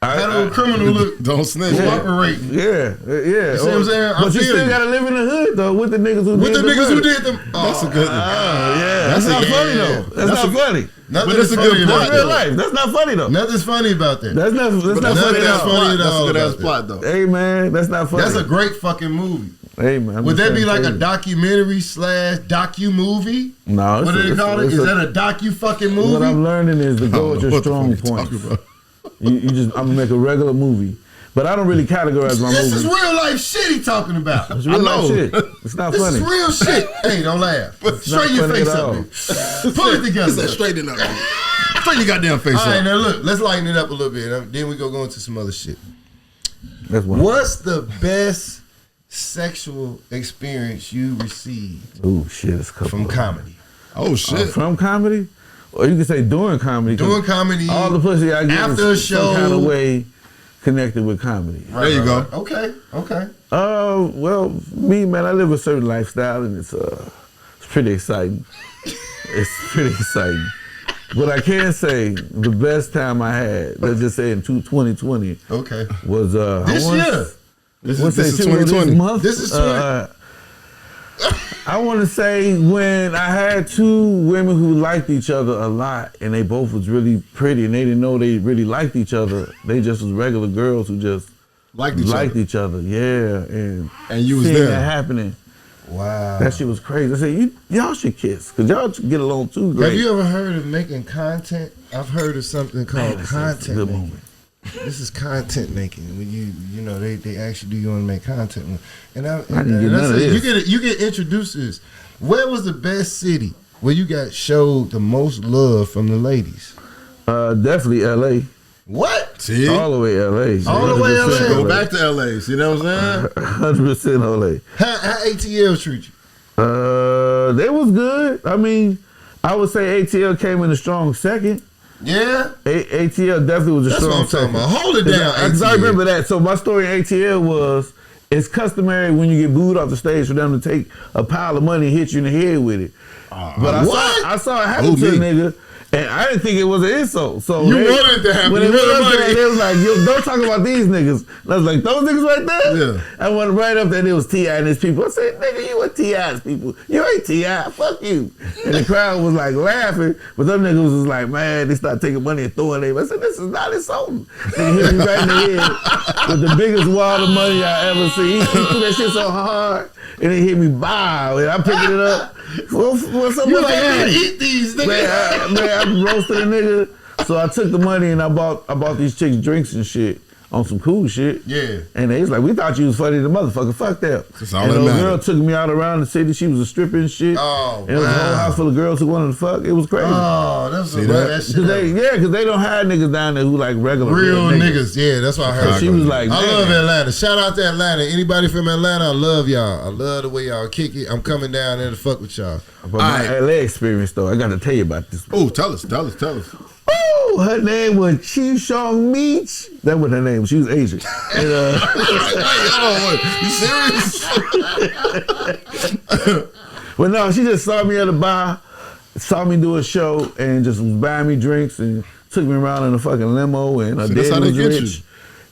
How do a criminal look? Don't snitch. Cooperate. Yeah. You see what I'm saying? But you still gotta live in the hood though with the niggas who did them. That's a good one. Yeah, that's not funny though. That's not funny. But that's a good That's real life. That's not funny though. Nothing's funny about that. That's not funny at all. That's a good ass plot though. Hey man, that's not funny. That's a great fucking movie. Hey man, Would that be like a documentary / docu movie? No. What do they call it? Is that a docu fucking movie? What I'm learning is to go with your strong points. I'm gonna make a regular movie, but I don't really categorize my movies. This is real life shit he talking about. It's real life shit. It's not funny. This is real shit. Hey, don't laugh. Straighten your face up. Pull it together. Straighten up. Straighten your goddamn face up. All right, now look, let's lighten it up a little bit. Then we go into some other shit. That's one. What's the best sexual experience you received Oh shit, it's couple from comedy? Oh shit. from comedy? Or you can say during comedy. Doing comedy. All the pussy I get after a is show. some kind of way connected with comedy. There you go. Okay. Well, me, man, I live a certain lifestyle, and it's pretty exciting. It's pretty exciting. But I can say the best time I had, let's just say in 2020, Okay. was This year. This is 2020. This month. This is 20. I want to say when I had two women who liked each other a lot, and they both was really pretty, and they didn't know they really liked each other. They just was regular girls who just Liked each other. Yeah, and you was seeing there. that happening. Wow. That shit was crazy. I said, y'all should kiss, because y'all should get along too great. Have you ever heard of making content? I've heard of something called That's content a good making. moment. This is content making. When you know they actually do you want to make content with. And I didn't get none of this. You get introduced to this. Where was the best city where you got showed the most love from the ladies? Definitely L.A. What? See? All the way L.A. All the way 100% LA. Go back to LA. See what I'm saying? 100% L.A. How ATL treat you? They was good. I mean, I would say ATL came in a strong second. Yeah? ATL definitely was a That's strong what I'm talking second. about. Hold it down, Because I ATL. remember that. So my story in ATL was, it's customary when you get booed off the stage for them to take a pile of money and hit you in the head with it. But I saw it happen to a nigga, and I didn't think it was an insult. So You wanted to happen. When You they went wanted up there, money. they was like, "Yo, don't talk about these niggas." And I was like, "Those niggas right there?" Yeah. I went right up there, and it was T.I. and his people. I said, "Nigga, you a T.I.'s people. You ain't T.I. Fuck you." And the crowd was like laughing, but them niggas was like, "Man," they started taking money and throwing it. I said, "This is not insulting." They hit me right in the head with the biggest wad of money I ever seen. He threw that shit so hard, and it hit me, bow, and I'm picking it up. Well, something You like can't that. eat these niggas. Man, I roasted a nigga. So I took the money and I bought these chicks drinks and shit on some cool shit. Yeah. And they was like, "We thought you was funny the motherfucker. Fuck that." That's all and that the matters. girl took me out around the city. She was a stripper and shit. Oh, and it was a whole wow. house full of girls who wanted to fuck. It was crazy. Oh, that's See a that? that shit. Because they don't hire niggas down there who like regular Real niggas. Yeah, that's what I heard. So she was like, I "Man." love Atlanta. Shout out to Atlanta. Anybody from Atlanta, I love y'all. I love the way y'all kick it. I'm coming down there to fuck with y'all. But my LA experience though, I got to tell you about this. Oh, tell us. Oh, her name was Chi Shong Meech. That was her name. She was Asian. And, You serious? But no, she just saw me at a bar, saw me do a show, and just was buying me drinks and took me around in a fucking limo. And her See, that's daddy how they was get rich.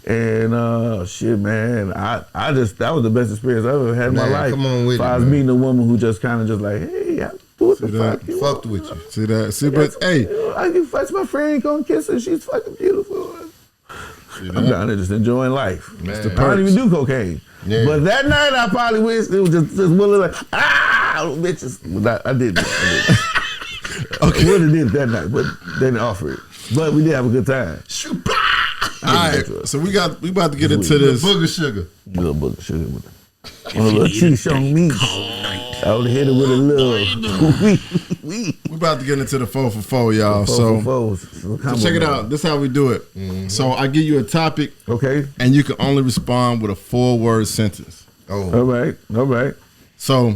And shit, man, I just that was the best experience I ever had in my Man, life. come on with If I it, was man. meeting a woman who just kind of just like, "Hey, what the fuck you Fucked want?" with you. See that? See, but hey, That's my friend gonna kiss her. She's fucking beautiful. I'm down there just enjoying life. Man. I don't even do cocaine. Yeah. But that night I probably wished it was just one of like, bitches. But I didn't. Okay. I really did it that night, but they didn't offer it. But we did have a good time. all right. So we about to get into this. Booger sugar. Little book of sugar with a little cheese on me. I would hit it with a little. We about to get into the 4 for 4, y'all. So check it out. This is how we do it. So I give you a topic, Okay. and you can only respond with a 4-word sentence. Oh. All right. So,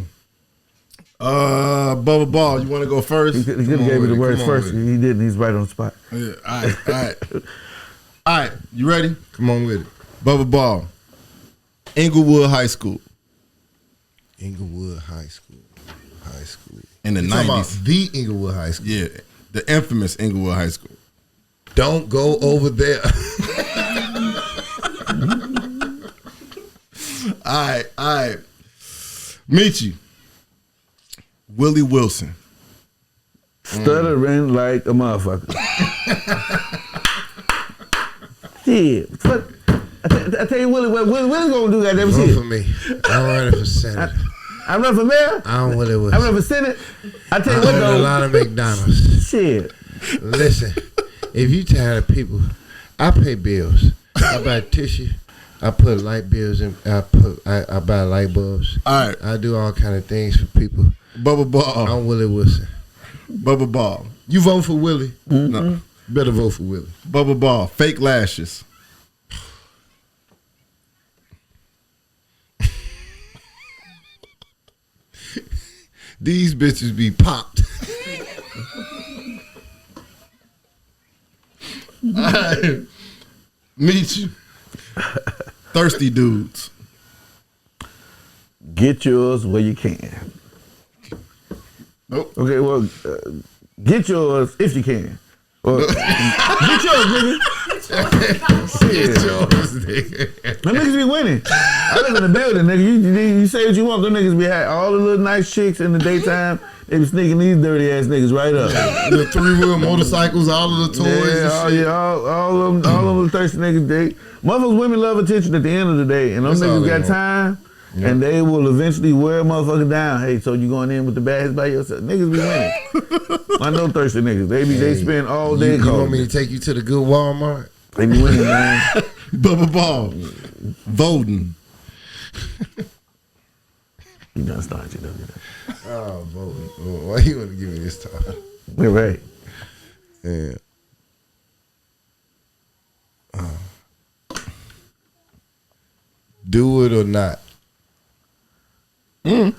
Bubba Ball, you want to go first? He could have gave me the words Come on first. with He didn't. He's right on the spot. Yeah, all right. All right, you ready? Come on with it. Bubba Ball, Inglewood High School Inglewood High School. in the You talking about 90s. the Inglewood High School. Yeah, the infamous Inglewood High School. Don't go over there. All right. Meechie, Willie Wilson. Stuttering like a motherfucker. Shit. What? I tell you, Willie gonna do goddamn Vote shit. for me. I'm running for Senate. I'm running for mayor. I'm Willie Wilson. I'm running for Senate. I tell you I what own a though. lot of McDonald's. Shit. Listen, if you tired of people, I pay bills. I buy tissue. I put light bills in. I buy light bulbs. All right, I do all kind of things for people. Bubba Ball. I'm Willie Wilson. Bubba Ball. You vote for Willie? No. Better vote for Willie. Bubba Ball, fake lashes. These bitches be popped. right. Meet you. Thirsty dudes. Get yours where you can. Nope. Okay, well, get yours if you can. Well, get yours, nigga. Shit. Them niggas be winning. I live in the building, nigga. You say what you want, them niggas be had all the little nice chicks in the daytime. They be sneaking these dirty ass niggas right up. The 3-wheel motorcycles, all of the toys. All of them thirsty niggas. Motherfuckers, women love attention at the end of the day, and them niggas got time. Yeah. And they will eventually wear a motherfucker down. Hey, so you going in with the bags by yourself? Niggas be winning. I know thirsty niggas. They spend all day. You want me to take you to the good Walmart? They be winning, man. Bubba Ball. Voting. You done started, you know. Oh, voting. Why you want to give me this time? We're right. Yeah. Do it or not. Do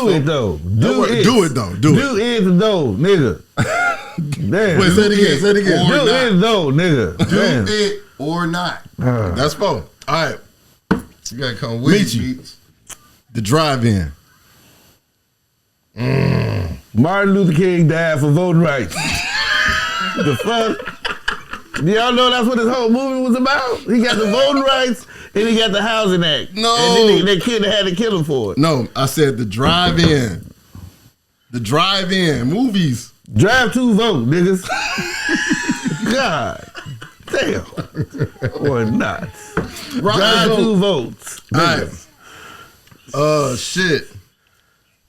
it though. Do it though, nigga. Damn. Wait, say it again. Do it though, nigga. Do it or not. That's 4. All right. You gotta come with Meechie. The drive-in. Martin Luther King died for voting rights. The fuck? Do y'all know that's what this whole movie was about? He got the voting rights and he got the Housing Act. No. And then they had to kill him for it. No, I said the drive-in. The drive-in movies. Drive to vote, niggas. God damn. Or not. Drive to votes. All right. Shit.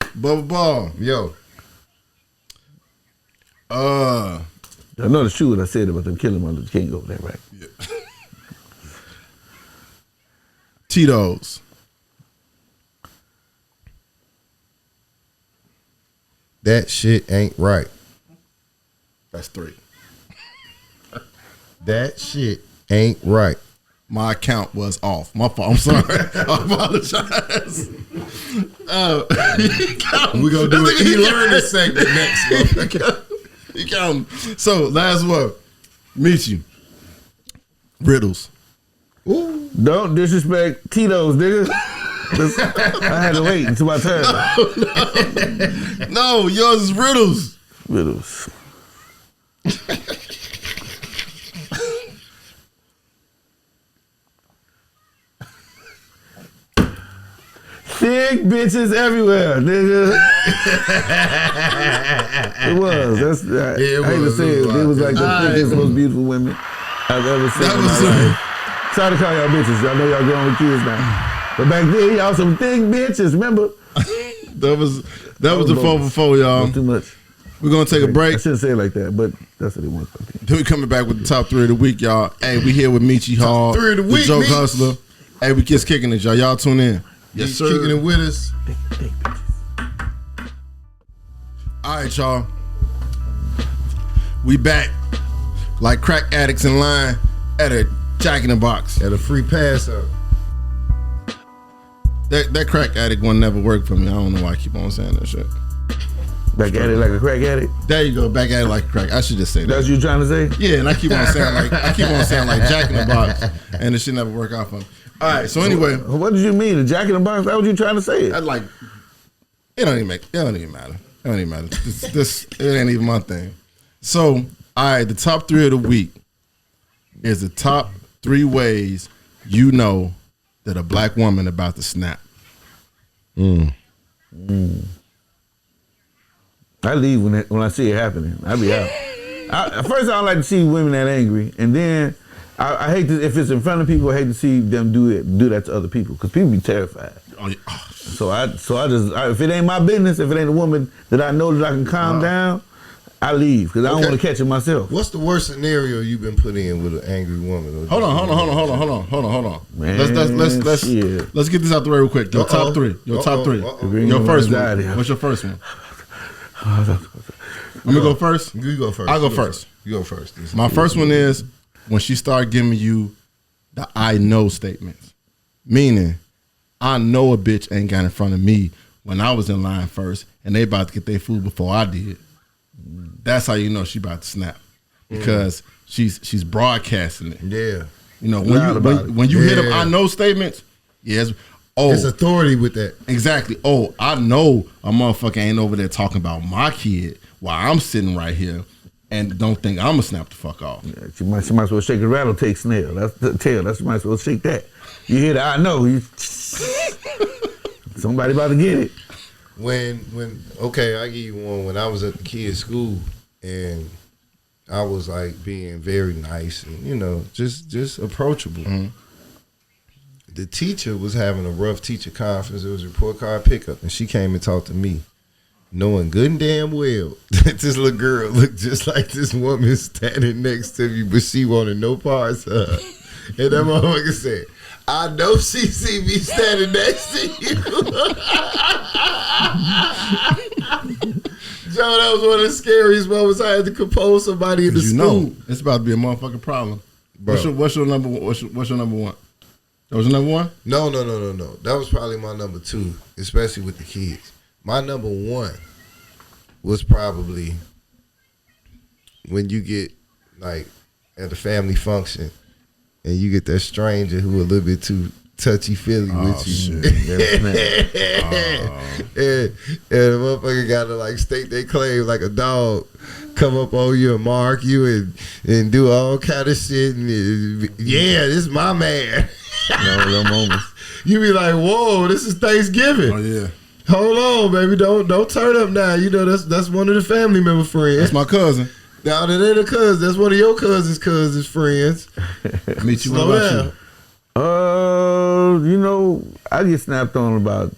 Bubba Ball. Yo. I know the true what I said about them killing Martin Luther King over there, right? Yeah. Tito's. That shit ain't right. That's 3. That shit ain't right. My account was off. My fault. I'm sorry. I apologize. We're going to do an e-learning segment next. He counting. So, last one. Meechie. Riddles. Ooh. Don't disrespect Tito's, nigga. I had to wait until my turn. No, yours is riddles. Riddles. Thick bitches everywhere, nigga. It was. I hate to say it. It was like the thickest, most beautiful women I've ever seen in my life. Sorry to call y'all bitches. Y'all know y'all grown with kids now. But back then, y'all some thick bitches, remember? that was the 4 for 4, y'all. Not too much. We're going to take a break. I shouldn't say it like that, but that's what it was. Then we coming back with the top 3 of the week, y'all. Hey, we here with Meechie Hall. Top 3 of the week, Joke Hustler. Hey, we just kicking it, y'all. Y'all tune in. Yes, sir. Kicking it with us. All right, y'all. We back like crack addicts in line at a Jack in the Box. At a free pass up. That crack addict one never worked for me. I don't know why I keep on saying that shit. Back at it like a crack addict? There you go. Back at it like a crack. I should just say that. That's what you trying to say? Yeah, and I keep on saying like Jack in the Box, and it should never work out for me. All right, so anyway, what did you mean? The Jack in the Box? How was you trying to say it? I'd like. It don't even matter. It ain't even my thing. So, all right, the top 3 of the week is the top 3 ways you know that a black woman about to snap. I leave when I see it happening. I be out. At first, I don't like to see women that angry, and then I hate to, if it's in front of people. I hate to see them do that to other people because people be terrified. Oh, yeah. So I just if it ain't my business, if it ain't a woman that I know that I can calm down, I leave because I don't want to catch it myself. What's the worst scenario you've been put in with an angry woman? Hold on. Man, Let's get this out the way real quick. Your top 3. Your top 3. Your first one. What's your first one? I'm gonna go first. You go first. I'll go first. You go first. My first one is when she started giving you the I know statements. Meaning, I know a bitch ain't got in front of me when I was in line first and they about to get their food before I did. That's how you know she about to snap. Because she's broadcasting it. Yeah. You know, when you hear them I know statements, yes. Oh, there's authority with that. Exactly. Oh, I know a motherfucker ain't over there talking about my kid while I'm sitting right here and don't think I'm gonna snap the fuck off. Yeah, she might as well shake a rattle, take snail. That's the tail. That's might as well shake that. You hear that? I know. Somebody about to get it. Okay, I give you one. When I was at the kids' school and I was like being very nice and, you know, just approachable. Mm-hmm. The teacher was having a rough teacher conference. It was a report card pickup, and she came and talked to me, knowing good and damn well that this little girl looked just like this woman standing next to me, but she wanted no parts of her. And that motherfucker said, I know she see me standing next to you. Joe, that was one of the scariest moments. I had to compose somebody in the school. Know, it's about to be a motherfucking problem. Bro. What's your number one? What's your number one? That was your number one? No. That was probably my number two, especially with the kids. My number one was probably when you get like at a family function and you get that stranger who a little bit too touchy-feely with you. And the motherfucker got to like state their claim like a dog, come up on you and mark you and do all kind of shit. And this is my man. No moments. You be like, whoa, this is Thanksgiving. Oh yeah. Hold on, baby, don't turn up now. You know that's one of the family member friends. That's my cousin. No, that ain't a cousin. That's one of your cousin's friends. Meechie, what about you? You know, I get snapped on about,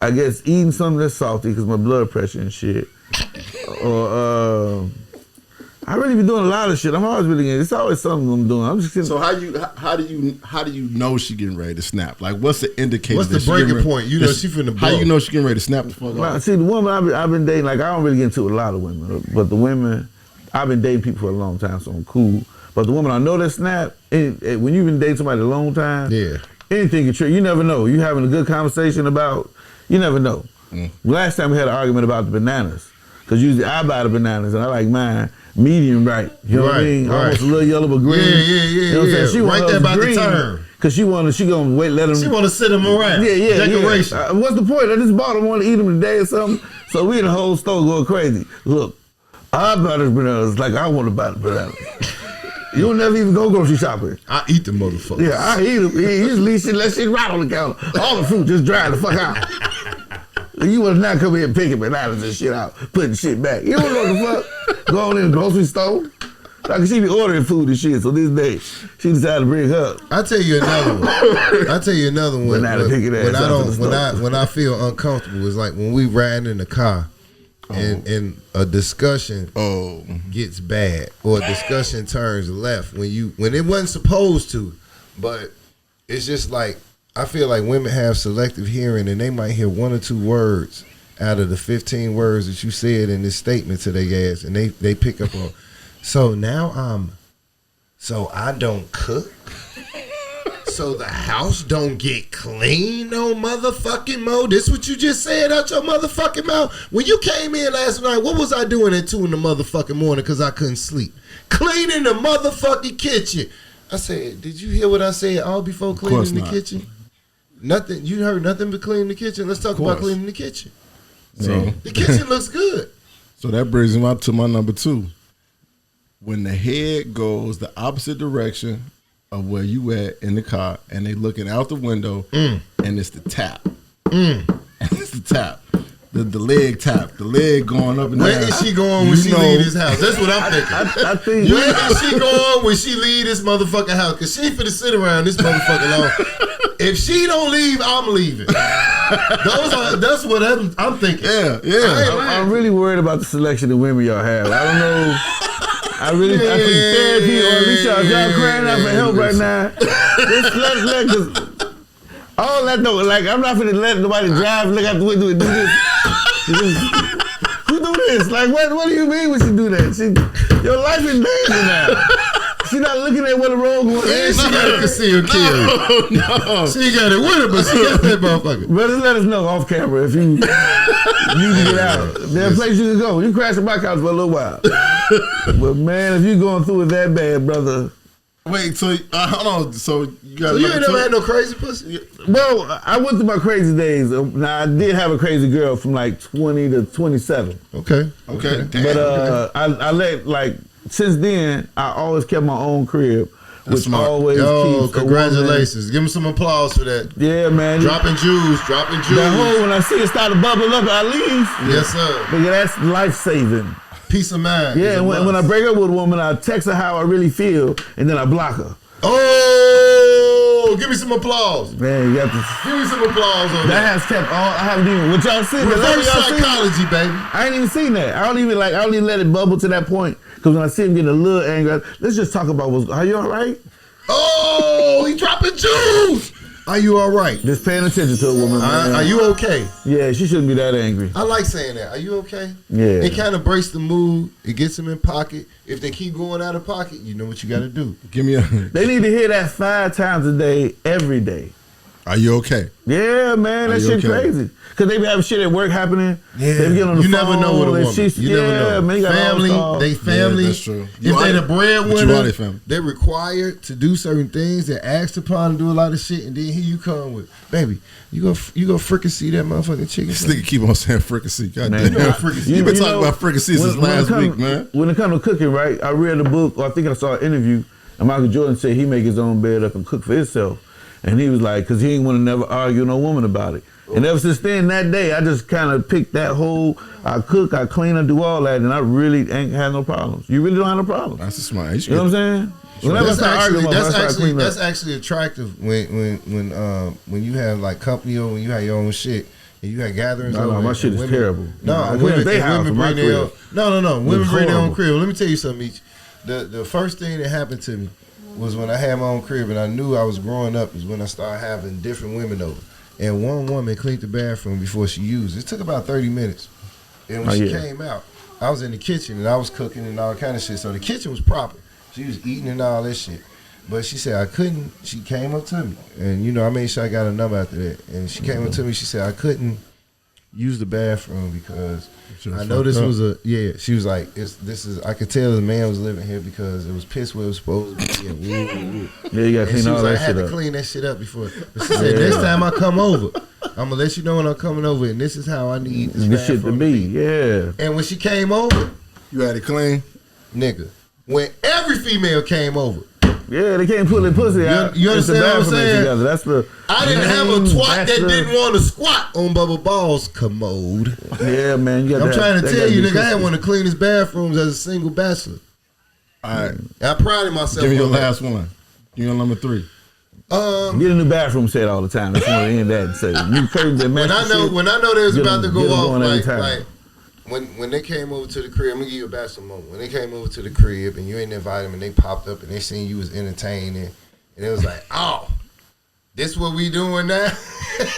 I guess, eating something that's salty because my blood pressure and shit. Or I really be doing a lot of shit. I'm always really getting. It's always something I'm doing. I'm just kidding. So how do you know she getting ready to snap? Like, what's the indicator? What's the breaking point? You know she finna blow. How you know she getting ready to snap the fuck off? See, the woman I've been dating, like I don't really get into a lot of women, but the women I've been dating people for a long time, so I'm cool. But the woman I know that snap, when you've been dating somebody a long time, anything can trigger. You never know. You having a good conversation about, you never know. Last time we had an argument about the bananas, because usually I buy the bananas and I like mine medium right. You know what I mean? Almost a little yellow but green. Yeah. You know what I'm saying? She right there about green, the turn. Cause she gonna wait, let them. She wanna sit them around. Yeah. Decoration. What's the point? I just bought them, want to eat them today or something. So we in the whole store going crazy. Look, I buy the bananas like I want to buy the bananas. You don't never even go grocery shopping. I eat the motherfuckers. Yeah, I eat them. You just leave shit, let shit right on the counter. All the fruit just dry the fuck out. You would not come here picking bananas and shit out, putting shit back. You don't know what the fuck. Go on in the grocery store. Like she be ordering food and shit. So this day, she decided to bring her. I'll tell you another one. When I feel uncomfortable, it's like when we riding in the car and a discussion gets bad or a discussion turns left when it wasn't supposed to, but it's just like I feel like women have selective hearing and they might hear one or two words out of the 15 words that you said in this statement to their ass, and they pick up on. So now so I don't cook. So the house don't get clean no motherfucking more. This what you just said out your motherfucking mouth. When you came in last night, what was I doing at 2 in the motherfucking morning because I couldn't sleep? Cleaning the motherfucking kitchen. I said, did you hear what I said all before cleaning the kitchen? Nothing. You heard nothing but cleaning the kitchen. Let's talk about cleaning the kitchen. So the kitchen looks good. So that brings me to my number 2. When the head goes the opposite direction of where you at in the car, and they looking out the window, and it's the tap. And it's the tap. The leg tap. The leg going up and down. Where is she going when she leave this house? That's what I'm thinking. I think where is she going when she leave this motherfucking house? Because she finna sit around this motherfucking long. If she don't leave, I'm leaving. That's what I'm thinking. Yeah. I'm really worried about the selection of women y'all have. I don't know. I think therapy, or at least y'all crying out for help right now. Just let all that though, like I'm not finna let nobody drive, look out the window and do this. Who do this? Like what do you mean when she do that? Your life in danger now. She not looking at where the road going. And she got a concealed carry. No. She ain't got it with her, but she got that motherfucker. But just let us know off camera if you can get out. There's a place you can go. You crash at my couch for a little while. But man, if you going through it that bad, brother. Wait, so hold on. So you got. So you ain't never had no crazy pussy? Well, I went through my crazy days. Now I did have a crazy girl from like 20 to 27. Okay. Damn. But I let like since then I always kept my own crib, which smart. always Yo, keeps congratulations. Give him some applause for that. Yeah, man. Dropping jewels. That hole, when I see it start to bubble up, I leave. Yes, sir. Nigga, that's life saving. Peace of mind. Yeah, and when I break up with a woman, I text her how I really feel, and then I block her. Oh, give me some applause. Man, you got to. Give me some applause on that. That has kept all. I haven't even. What y'all seen? Reverse psychology, baby. I ain't even seen that. I don't even let it bubble to that point. Because when I see him getting a little angry, let's just talk about are you all right? Oh, he dropping jewels. Are you all right? Just paying attention to a woman. Man. Are you okay? Yeah, she shouldn't be that angry. I like saying that. Are you okay? Yeah. It kind of breaks the mood. It gets them in pocket. If they keep going out of pocket, you know what you got to do. Give me a. They need to hear that 5 times a day, every day. Are you okay? Yeah, man, that shit crazy. Cause they be having shit at work happening. Yeah, they be getting on the you phone. never know with a woman. You never know. Man, you got they family. Yeah, that's true. If they the breadwinner, family. they're required to do certain things. They're asked upon to do a lot of shit, and then here you come with, baby, you go frickin' see that motherfucking chicken. This nigga keep on saying fricassee. God Man, damn. you know, Fricassee. You've been talking about fricassee since last week, man. When it comes to cooking, right? I read a book, or I think I saw an interview, and Michael Jordan said he make his own bed up and cook for himself. And he was like, because he ain't want to never argue with no woman about it. And ever since then, that day, I just kind of picked that whole, I cook, I clean, I do all that, and I really ain't had no problems. You really don't have no problems. That's a smart. You know what I'm saying? That's actually attractive when you have like company or when you have your own shit. And you had gatherings. No, my shit is terrible. No, women bring their own. No. Women bring their own crib. Let me tell you something, Meech. The first thing that happened to me was when I had my own crib and I knew I was growing up is when I started having different women over. And one woman cleaned the bathroom before she used it. It took about 30 minutes. And when she came out, I was in the kitchen and I was cooking and all kind of shit. So the kitchen was proper. She was eating and all that shit. But she said I couldn't. She came up to me. And, I made sure I got a number after that. And she came up to me. She said I couldn't use the bathroom because I know this was she was like, I could tell the man was living here because it was piss where it was supposed to be. And yeah, you got to clean all that shit up. I had to clean that shit up before. But she said, next time I come over, I'm going to let you know when I'm coming over, and this is how I need this shit to be. Yeah. And when she came over, you had it clean? Nigga, when every female came over, yeah, they can't pull their pussy out. You understand what I'm saying? That's I didn't have a twat that didn't want to squat on Bubba Ball's commode. Yeah, man. I'm trying to tell you, nigga, I had one of the cleanest bathrooms as a single bachelor. All right. I prided myself. Give me your last one. Give me your number 3. Get a new bathroom set all the time. That's one of the end that say new curtains and when I know they was about to go off, like when they came over to the crib, I'm gonna give you a bathroom moment. When they came over to the crib and you ain't invited them and they popped up and they seen you was entertaining and it was like, oh, this what we doing now? You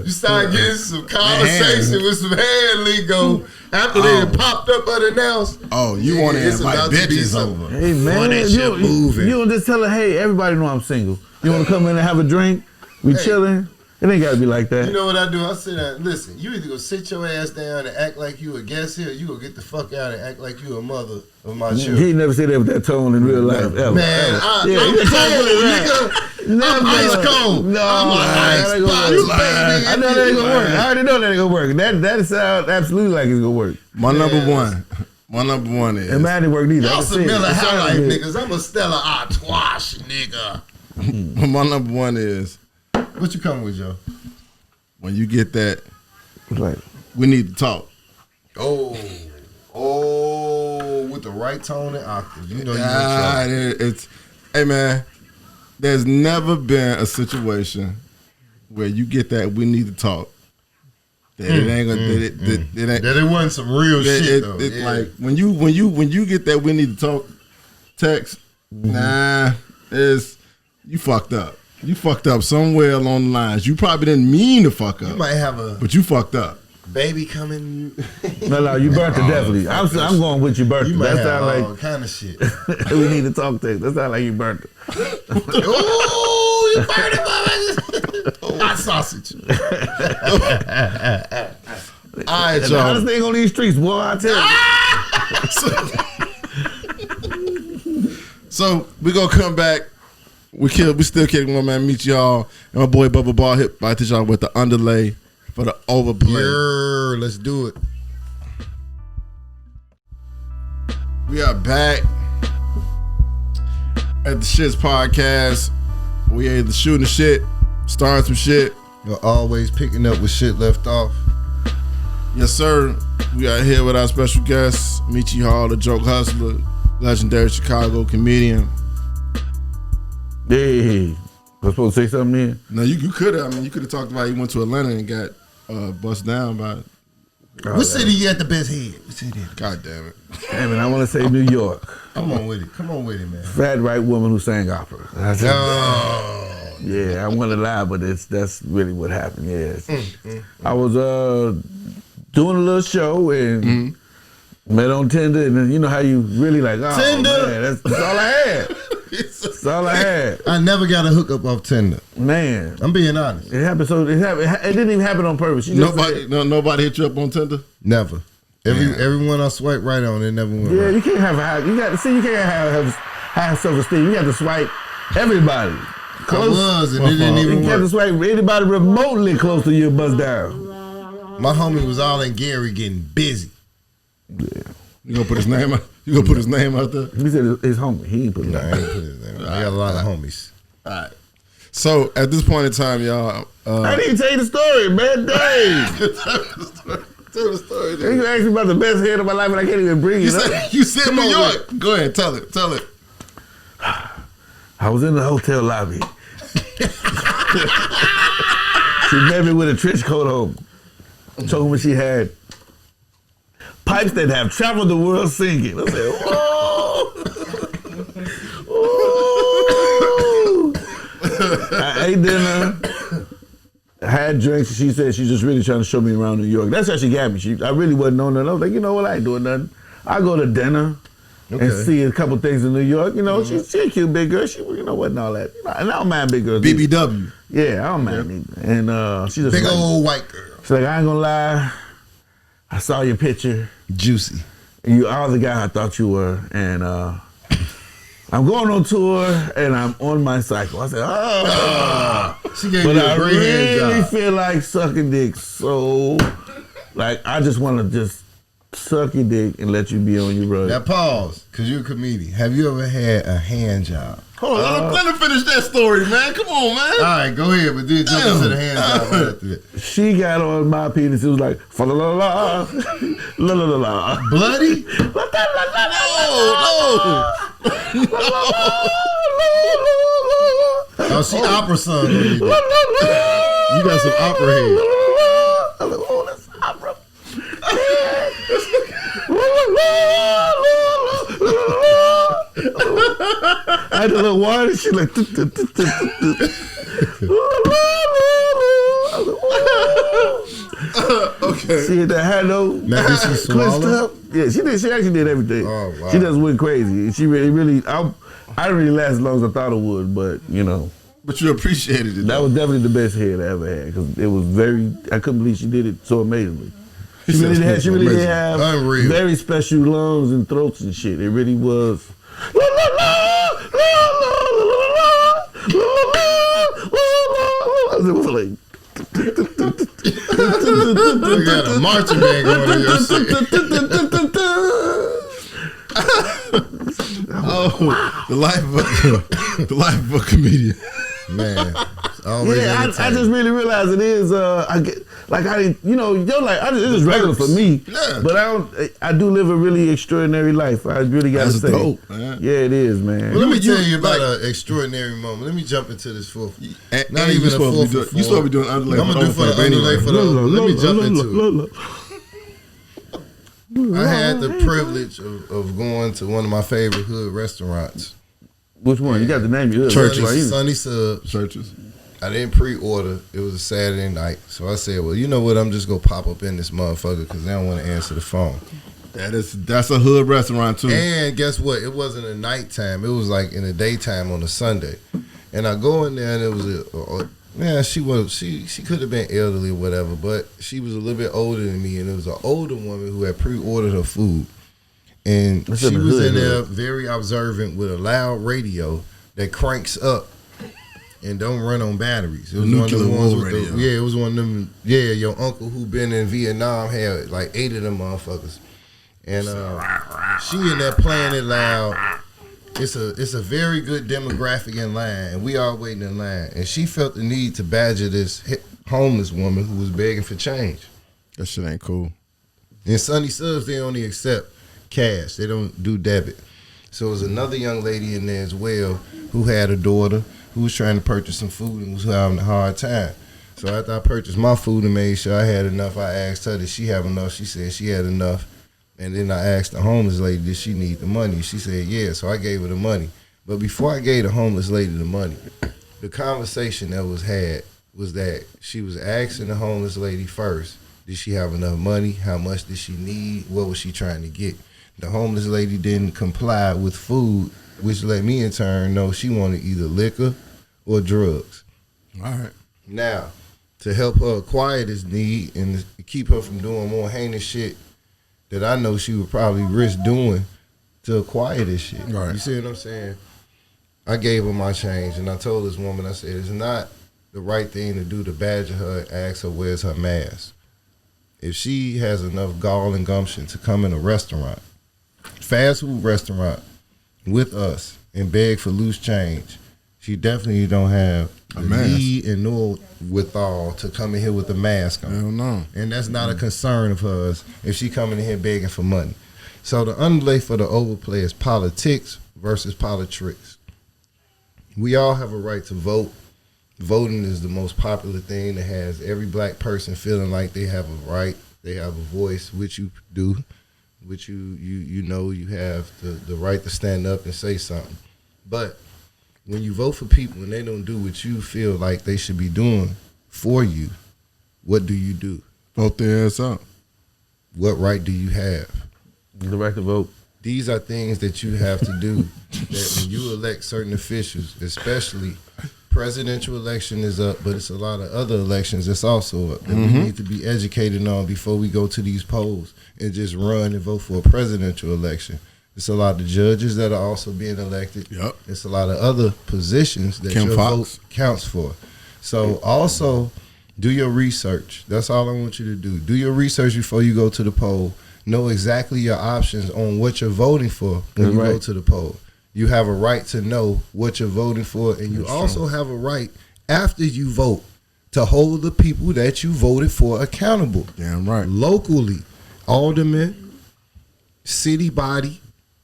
start getting some conversation with some hand lingo after they popped up unannounced. Oh, you want to invite bitches over. Hey, man, you don't just tell her, hey, everybody know I'm single. You want to come in and have a drink? We chilling? It ain't got to be like that. You know what I do? I sit down. Listen, you either go sit your ass down and act like you a guest here, or you go get the fuck out and act like you a mother of my children. He never said that with that tone in real life, ever. Man, I'm cold, nigga. I'm ice cold. No, I'm ice baby. I know that ain't gonna work. I already know that ain't gonna work. That sounds absolutely like it's gonna work. My number one is. And mine didn't work neither. Y'all some Miller High Life niggas. I'm a Stella Artois nigga. My number 1 is. What you coming with, Joe? When you get that, right. We need to talk. Oh, with the right tone and octave. You know it's. Hey man, there's never been a situation where you get that we need to talk. That it ain't gonna. That it wasn't some real shit though. Like when you get that we need to talk text. It's you fucked up. You fucked up somewhere along the lines. You probably didn't mean to fuck up. You might have but you fucked up. Baby coming. No, you burnt it definitely. I'm going with you burnt it. That sound like all kind of shit. we need to talk to. That sound like you burnt it. Ooh, you burnt it, Bubba. Hot sausage. All right, The y'all. hottest thing on these streets, boy, I tell you. So we gonna come back. We still kicking one man, Meechie Hall, and my boy Bubba Ball hit by y'all with the underlay for the overplay. Yeah, let's do it. We are back at the Shits Podcast. We either shooting shit, starting some shit. You're always picking up with shit left off. Yes, sir. We are here with our special guest, Meechie Hall, the Joke Hustler, legendary Chicago comedian. Hey, I'm supposed to say something here? Now you could have. I mean, you could have talked about you went to Atlanta and got bust down by. What city you at the best head? What city? God damn it! Damn it, I want to say New York. Come on with it. Come on with it, man. Fat white woman who sang opera. Oh. Yeah, I want to lie, but that's really what happened. Yes, I was doing a little show and met on Tinder, and then you know how you really like, oh Tinder. man, that's all I had. That's all I had. I never got a hookup off Tinder. Man, I'm being honest. it happened. So it didn't even happen on purpose. You just said- Nobody hit you up on Tinder. Never. Everyone I swipe right on, it never went Yeah, right. you can't have a high. You got to see. You can't have self-esteem. You got to swipe everybody. I was, and it didn't You even got to work. swipe anybody remotely close to your buzz down. My homie was all in Gary getting busy. You gonna put his name out? You gonna put his name out there? He said his homie. He ain't put it. Nah, I ain't put his name. I got a lot of homies. All right. So at this point in time, y'all, I didn't even tell you the story, man. Dang. tell the story. You Dude. asked me about the best head of my life, and I can't even bring it up. You said New on, York. Go ahead, tell it. I was in the hotel lobby. She met me with a trench coat on. Told me she had pipes that have traveled the world singing. I said, whoa. Ooh. I ate dinner, had drinks. She said she's just really trying to show me around New York. That's how she got me. I really wasn't on that. I was like, you know what? I ain't doing nothing. I go to dinner and see a couple things in New York. You know, she's a cute big girl. She, you know, wasn't all that. You know, and I don't mind big girls. BBW. Yeah, I don't mind either. And she just Big like, old white girl. she's like, I ain't gonna lie. I saw your picture. Juicy. You are the guy I thought you were, and I'm going on tour, and I'm on my cycle. I said, oh, She gave but you I a great hand really job. feel like sucking dick. So, like, I just want to just suck your dick and let you be on your road. Now pause, because you're a comedian. Have you ever had a hand job? Hold on, let him finish that story, man. Come on, man. All right, go ahead, but then jump into the hand job right after that. She got on my penis. It was like, fa la la la, la la la la. Bloody? Oh, she opera sung on you. You got some opera head. I was like, oh, that's opera. I had a little water. She like. I was like, Okay. she had that hat though. Now, did she Twist swallow? up. Yeah, she did. She actually did everything. Oh, wow. She just went crazy. She really. I didn't really last as long as I thought it would, but you know. But you appreciated it. That was definitely the best head I ever had because it was very. I couldn't believe she did it so amazingly. She really did have Unreal. very special lungs and throats and shit. It really was. It was like. You got a marching band going on your shit. Oh, the life of a comedian. Man, it's always Yeah, I just really realized it is. I get like I didn't, you know, you're like it's just regular for me. Yeah. But I do live a really extraordinary life. I really got to That's say, dope, man. yeah, it is, man. Well, let me You- tell you about like- an extraordinary moment. Let me jump into this fourth. And Not you even a supposed to be fourth. doing- you supposed to be doing underlay I'm gonna do for the overplay underlay anyway. for the. Let me jump into it. I had the privilege of going to one of my favorite hood restaurants. Which one? You got the name. You Churches. Sunny Subs. Churches. I didn't pre-order. It was a Saturday night. So I said, well, you know what? I'm just going to pop up in this motherfucker because they don't want to answer the phone. That's a hood restaurant, too. And guess what? It wasn't a nighttime. It was like in the daytime on a Sunday. And I go in there and it was she could have been elderly or whatever, but she was a little bit older than me. And it was an older woman who had pre-ordered her food. And she was in there very observant with a loud radio that cranks up and don't run on batteries. It was one of the ones with it was one of them. Yeah, your uncle who been in Vietnam had like 8 of them motherfuckers, and she in there playing it loud. It's a very good demographic in line, and we all waiting in line. And she felt the need to badger this homeless woman who was begging for change. That shit ain't cool. In Sunny Subs, they only accept cash. They don't do debit. So there was another young lady in there as well who had a daughter who was trying to purchase some food and was having a hard time. So after I purchased my food and made sure I had enough, I asked her, did she have enough? She said she had enough. And then I asked the homeless lady, did she need the money? She said, yeah. So I gave her the money. But before I gave the homeless lady the money, the conversation that was had was that she was asking the homeless lady first, did she have enough money? How much did she need? What was she trying to get? The homeless lady didn't comply with food, which let me in turn know she wanted either liquor or drugs. All right. Now, to help her acquire this need and to keep her from doing more heinous shit that I know she would probably risk doing to acquire this shit. Right. You see what I'm saying? I gave her my change, and I told this woman, I said, it's not the right thing to do to badger her and ask her where's her mask. If she has enough gall and gumption to come in a restaurant, fast food restaurant, with us and beg for loose change, she definitely don't have the need and nor withal to come in here with a mask on. Hell no. And that's not a concern of hers if she coming in here begging for money. So the underlay for the overplay is politics versus politics. We all have a right to vote. Voting is the most popular thing that has every black person feeling like they have a right, they have a voice, which you do, which you know you have the right to stand up and say something. But when you vote for people and they don't do what you feel like they should be doing for you, what do you do? Vote their ass up. What right do you have? The right to vote. These are things that you have to do that when you elect certain officials, especially presidential election is up, but it's a lot of other elections that's also up that we need to be educated on before we go to these polls and just run and vote for a presidential election. It's a lot of judges that are also being elected. Yep. It's a lot of other positions that your vote counts for. So also do your research. That's all I want you to do. Do your research before you go to the poll. Know exactly your options on what you're voting for when you go to the poll. You have a right to know what you're voting for, and you also have a right after you vote to hold the people that you voted for accountable. Damn right. Locally, alderman, city body,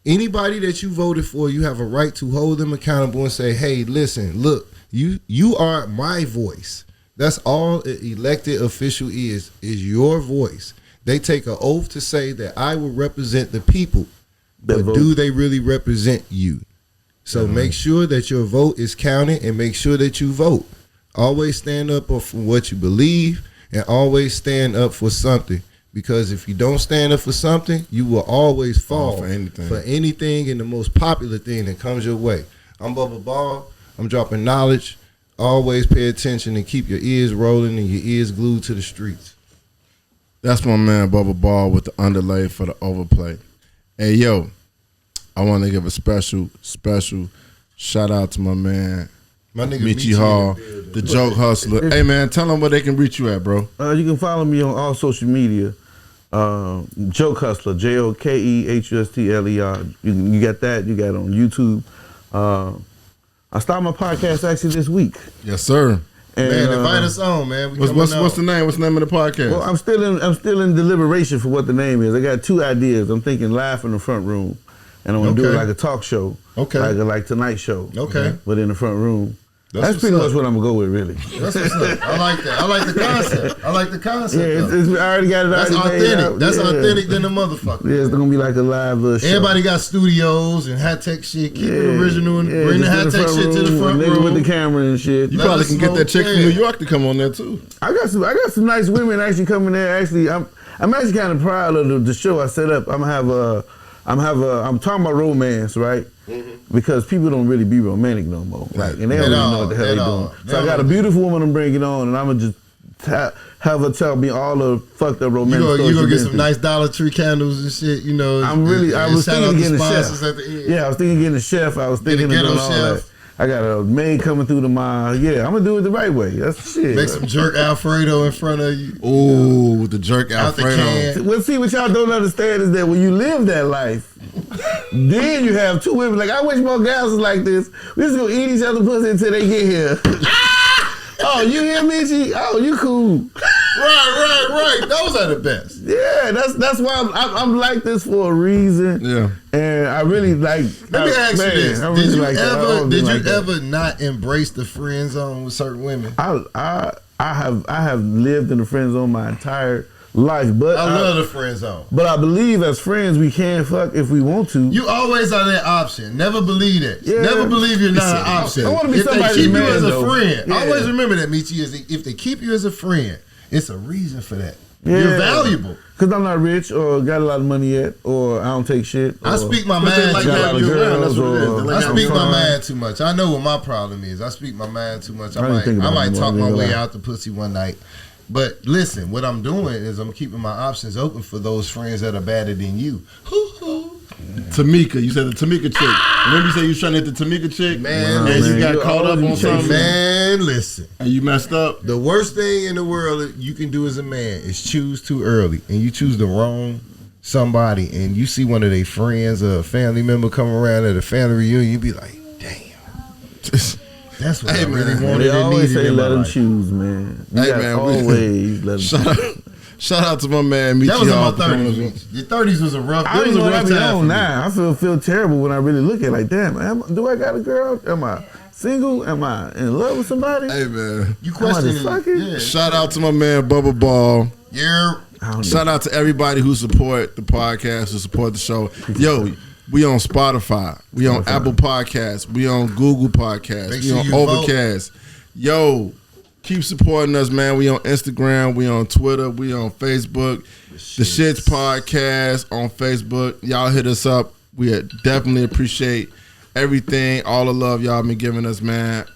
anybody that you voted for, you have a right to hold them accountable and say, hey, listen, look, you are my voice. That's all an elected official is your voice. They take an oath to say that I will represent the people, but do they really represent you? So make sure that your vote is counted and make sure that you vote. Always stand up for what you believe and always stand up for something. Because if you don't stand up for something, you will always fall for anything and the most popular thing that comes your way. I'm Bubba Ball. I'm dropping knowledge. Always pay attention and keep your ears rolling and your ears glued to the streets. That's my man Bubba Ball with the underlay for the overplay. Hey, yo, I want to give a special shout out to my man, my nigga Meechie Hall, the Joke Hustler. Hey, man, tell them where they can reach you at, bro. You can follow me on all social media. JokeHustler, JokeHustler. You got that. You got it on YouTube. I started my podcast actually this week. Yes, sir. And, man, invite us on, man. What's the name? What's the name of the podcast? Well, I'm still in deliberation for what the name is. I got 2 ideas. I'm thinking live from the front room, and I'm gonna do it like a talk show, like Tonight Show, but in the front room. That's pretty much what I'm gonna go with, really. That's what's up. I like that. I like the concept. Yeah, I already got it. That's authentic. That's authentic than the motherfucker. Yeah, it's gonna be like a live show. Everybody got studios and high tech shit. Keep it original and bring the high tech shit to the front room. With the camera and shit. You probably can get that chick from New York to come on there too. I got some nice women actually coming there. Actually, I'm actually kind of proud of the show I set up. I'm talking about romance, right? Mm-hmm. Because people don't really be romantic no more, right? And they don't really know what the hell they're doing. So I got a beautiful woman I'm bringing on, and I'm gonna just have her tell me all the fucked up romantic stories. You gonna get some nice Dollar Tree candles and shit, you know. I was thinking of getting a chef. Yeah, I was thinking of getting a chef. I was thinking of doing all that. I got a maid coming through tomorrow. Yeah, I'm gonna do it the right way. That's the shit. Make some jerk Alfredo in front of you. Ooh, the jerk Alfredo. Well, see, what y'all don't understand is that when you live that life, then you have two women. Like, I wish more gals was like this. We just gonna eat each other's pussy until they get here. Oh, you hear Meechie? Oh, you cool. Right. Those are the best. Yeah, that's why I'm like this for a reason. Yeah. And I really like. Let me ask you this: Did you ever not embrace the friend zone with certain women? I have lived in the friend zone my entire life, but I love the friend zone. But I believe as friends we can fuck if we want to. You always are that option. Never believe that. Yeah. Never believe you're not an option. I want to be somebody's If they keep man, you as though. a friend, Yeah. always remember that, Meechie. If they keep you as a friend, it's a reason for that. Yeah. You're valuable. Because I'm not rich or got a lot of money yet, or I don't take shit. I speak my mind. Like having you around. That's what it is. I speak my mind too much. I know what my problem is. I speak my mind too much. I might talk my way out the pussy one night. But listen, what I'm doing is I'm keeping my options open for those friends that are better than you. Tamika, you said the Tamika chick. Remember you said you was trying to hit the Tamika chick? Man, and you got caught up on something? Man, listen. And you messed up? The worst thing in the world you can do as a man is choose too early. And you choose the wrong somebody. And you see one of their friends or a family member come around at a family reunion, you be like, damn. That's what I really wanted. They always say let them choose, man. You always let them Shout out to my man Meechie Hall. That was in my 30s. Your 30s was a rough time. I don't know what I be on now. I feel terrible when I really look at it like, damn, do I got a girl? Am I single? Am I in love with somebody? Hey, man. You question it. Yeah. Shout out to my man Bubba Ball. Yeah. Shout out to everybody who support the podcast, who support the show. Yo, we on Spotify. We on Apple Podcasts. We on Google Podcasts. We on Overcast. Yo, keep supporting us, man. We on Instagram. We on Twitter. We on Facebook. The Shits Podcast on Facebook. Y'all hit us up. We definitely appreciate everything, all the love y'all been giving us, man.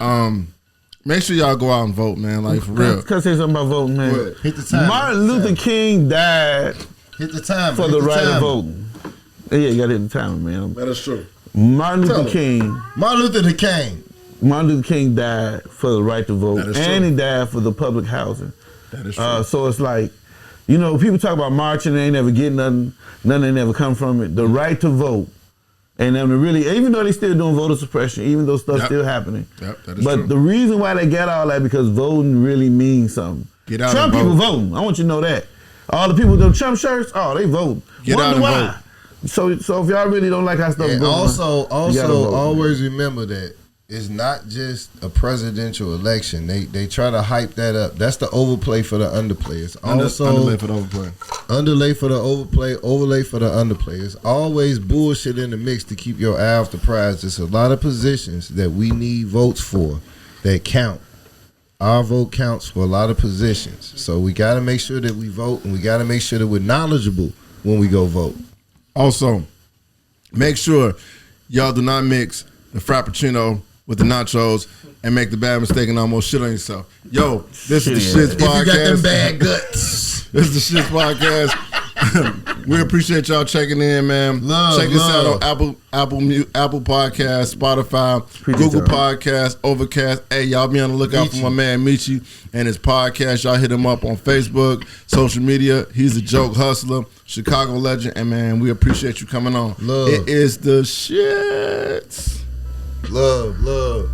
Make sure y'all go out and vote, man. Like, for real. Can I say something about voting, man? Hit the time. Martin Luther King died Hit the time for the right of voting. Yeah, you got to hit the timer, man. That is true. Martin Luther King died for the right to vote, and he died for the public housing. That is true. So it's like, you know, people talk about marching, they ain't never get nothing ain't never come from it. The right to vote, and then really, even though they still doing voter suppression, even though stuff's still happening. Yep, that is but true. the reason why they got all that because voting really means something. Get out Trump and people vote. voting. I want you to know that. All the people with them Trump shirts, they vote. Get out and vote. So if y'all really don't like how stuff and goes, also always remember that it's not just a presidential election. They try to hype that up. That's the overplay for the underplay. It's also underlay for the overplay. Underlay for the overplay, overlay for the underplay. It's always bullshit in the mix to keep your eye off the prize. There's a lot of positions that we need votes for that count. Our vote counts for a lot of positions. So we got to make sure that we vote, and we got to make sure that we're knowledgeable when we go vote. Also, make sure y'all do not mix the Frappuccino with the nachos and make the bad mistake and almost shit on yourself. Yo, this is the Shits Podcast. If you got them bad guts. This is the Shits Podcast. We appreciate y'all checking in, man. Check us out on Apple Podcasts, Spotify, Google Podcasts, Overcast. Hey, y'all be on the lookout for my man Meechie and his podcast. Y'all hit him up on Facebook, social media. He's a joke hustler, Chicago legend, and man, we appreciate you coming on. Love. It is the Shits. Love.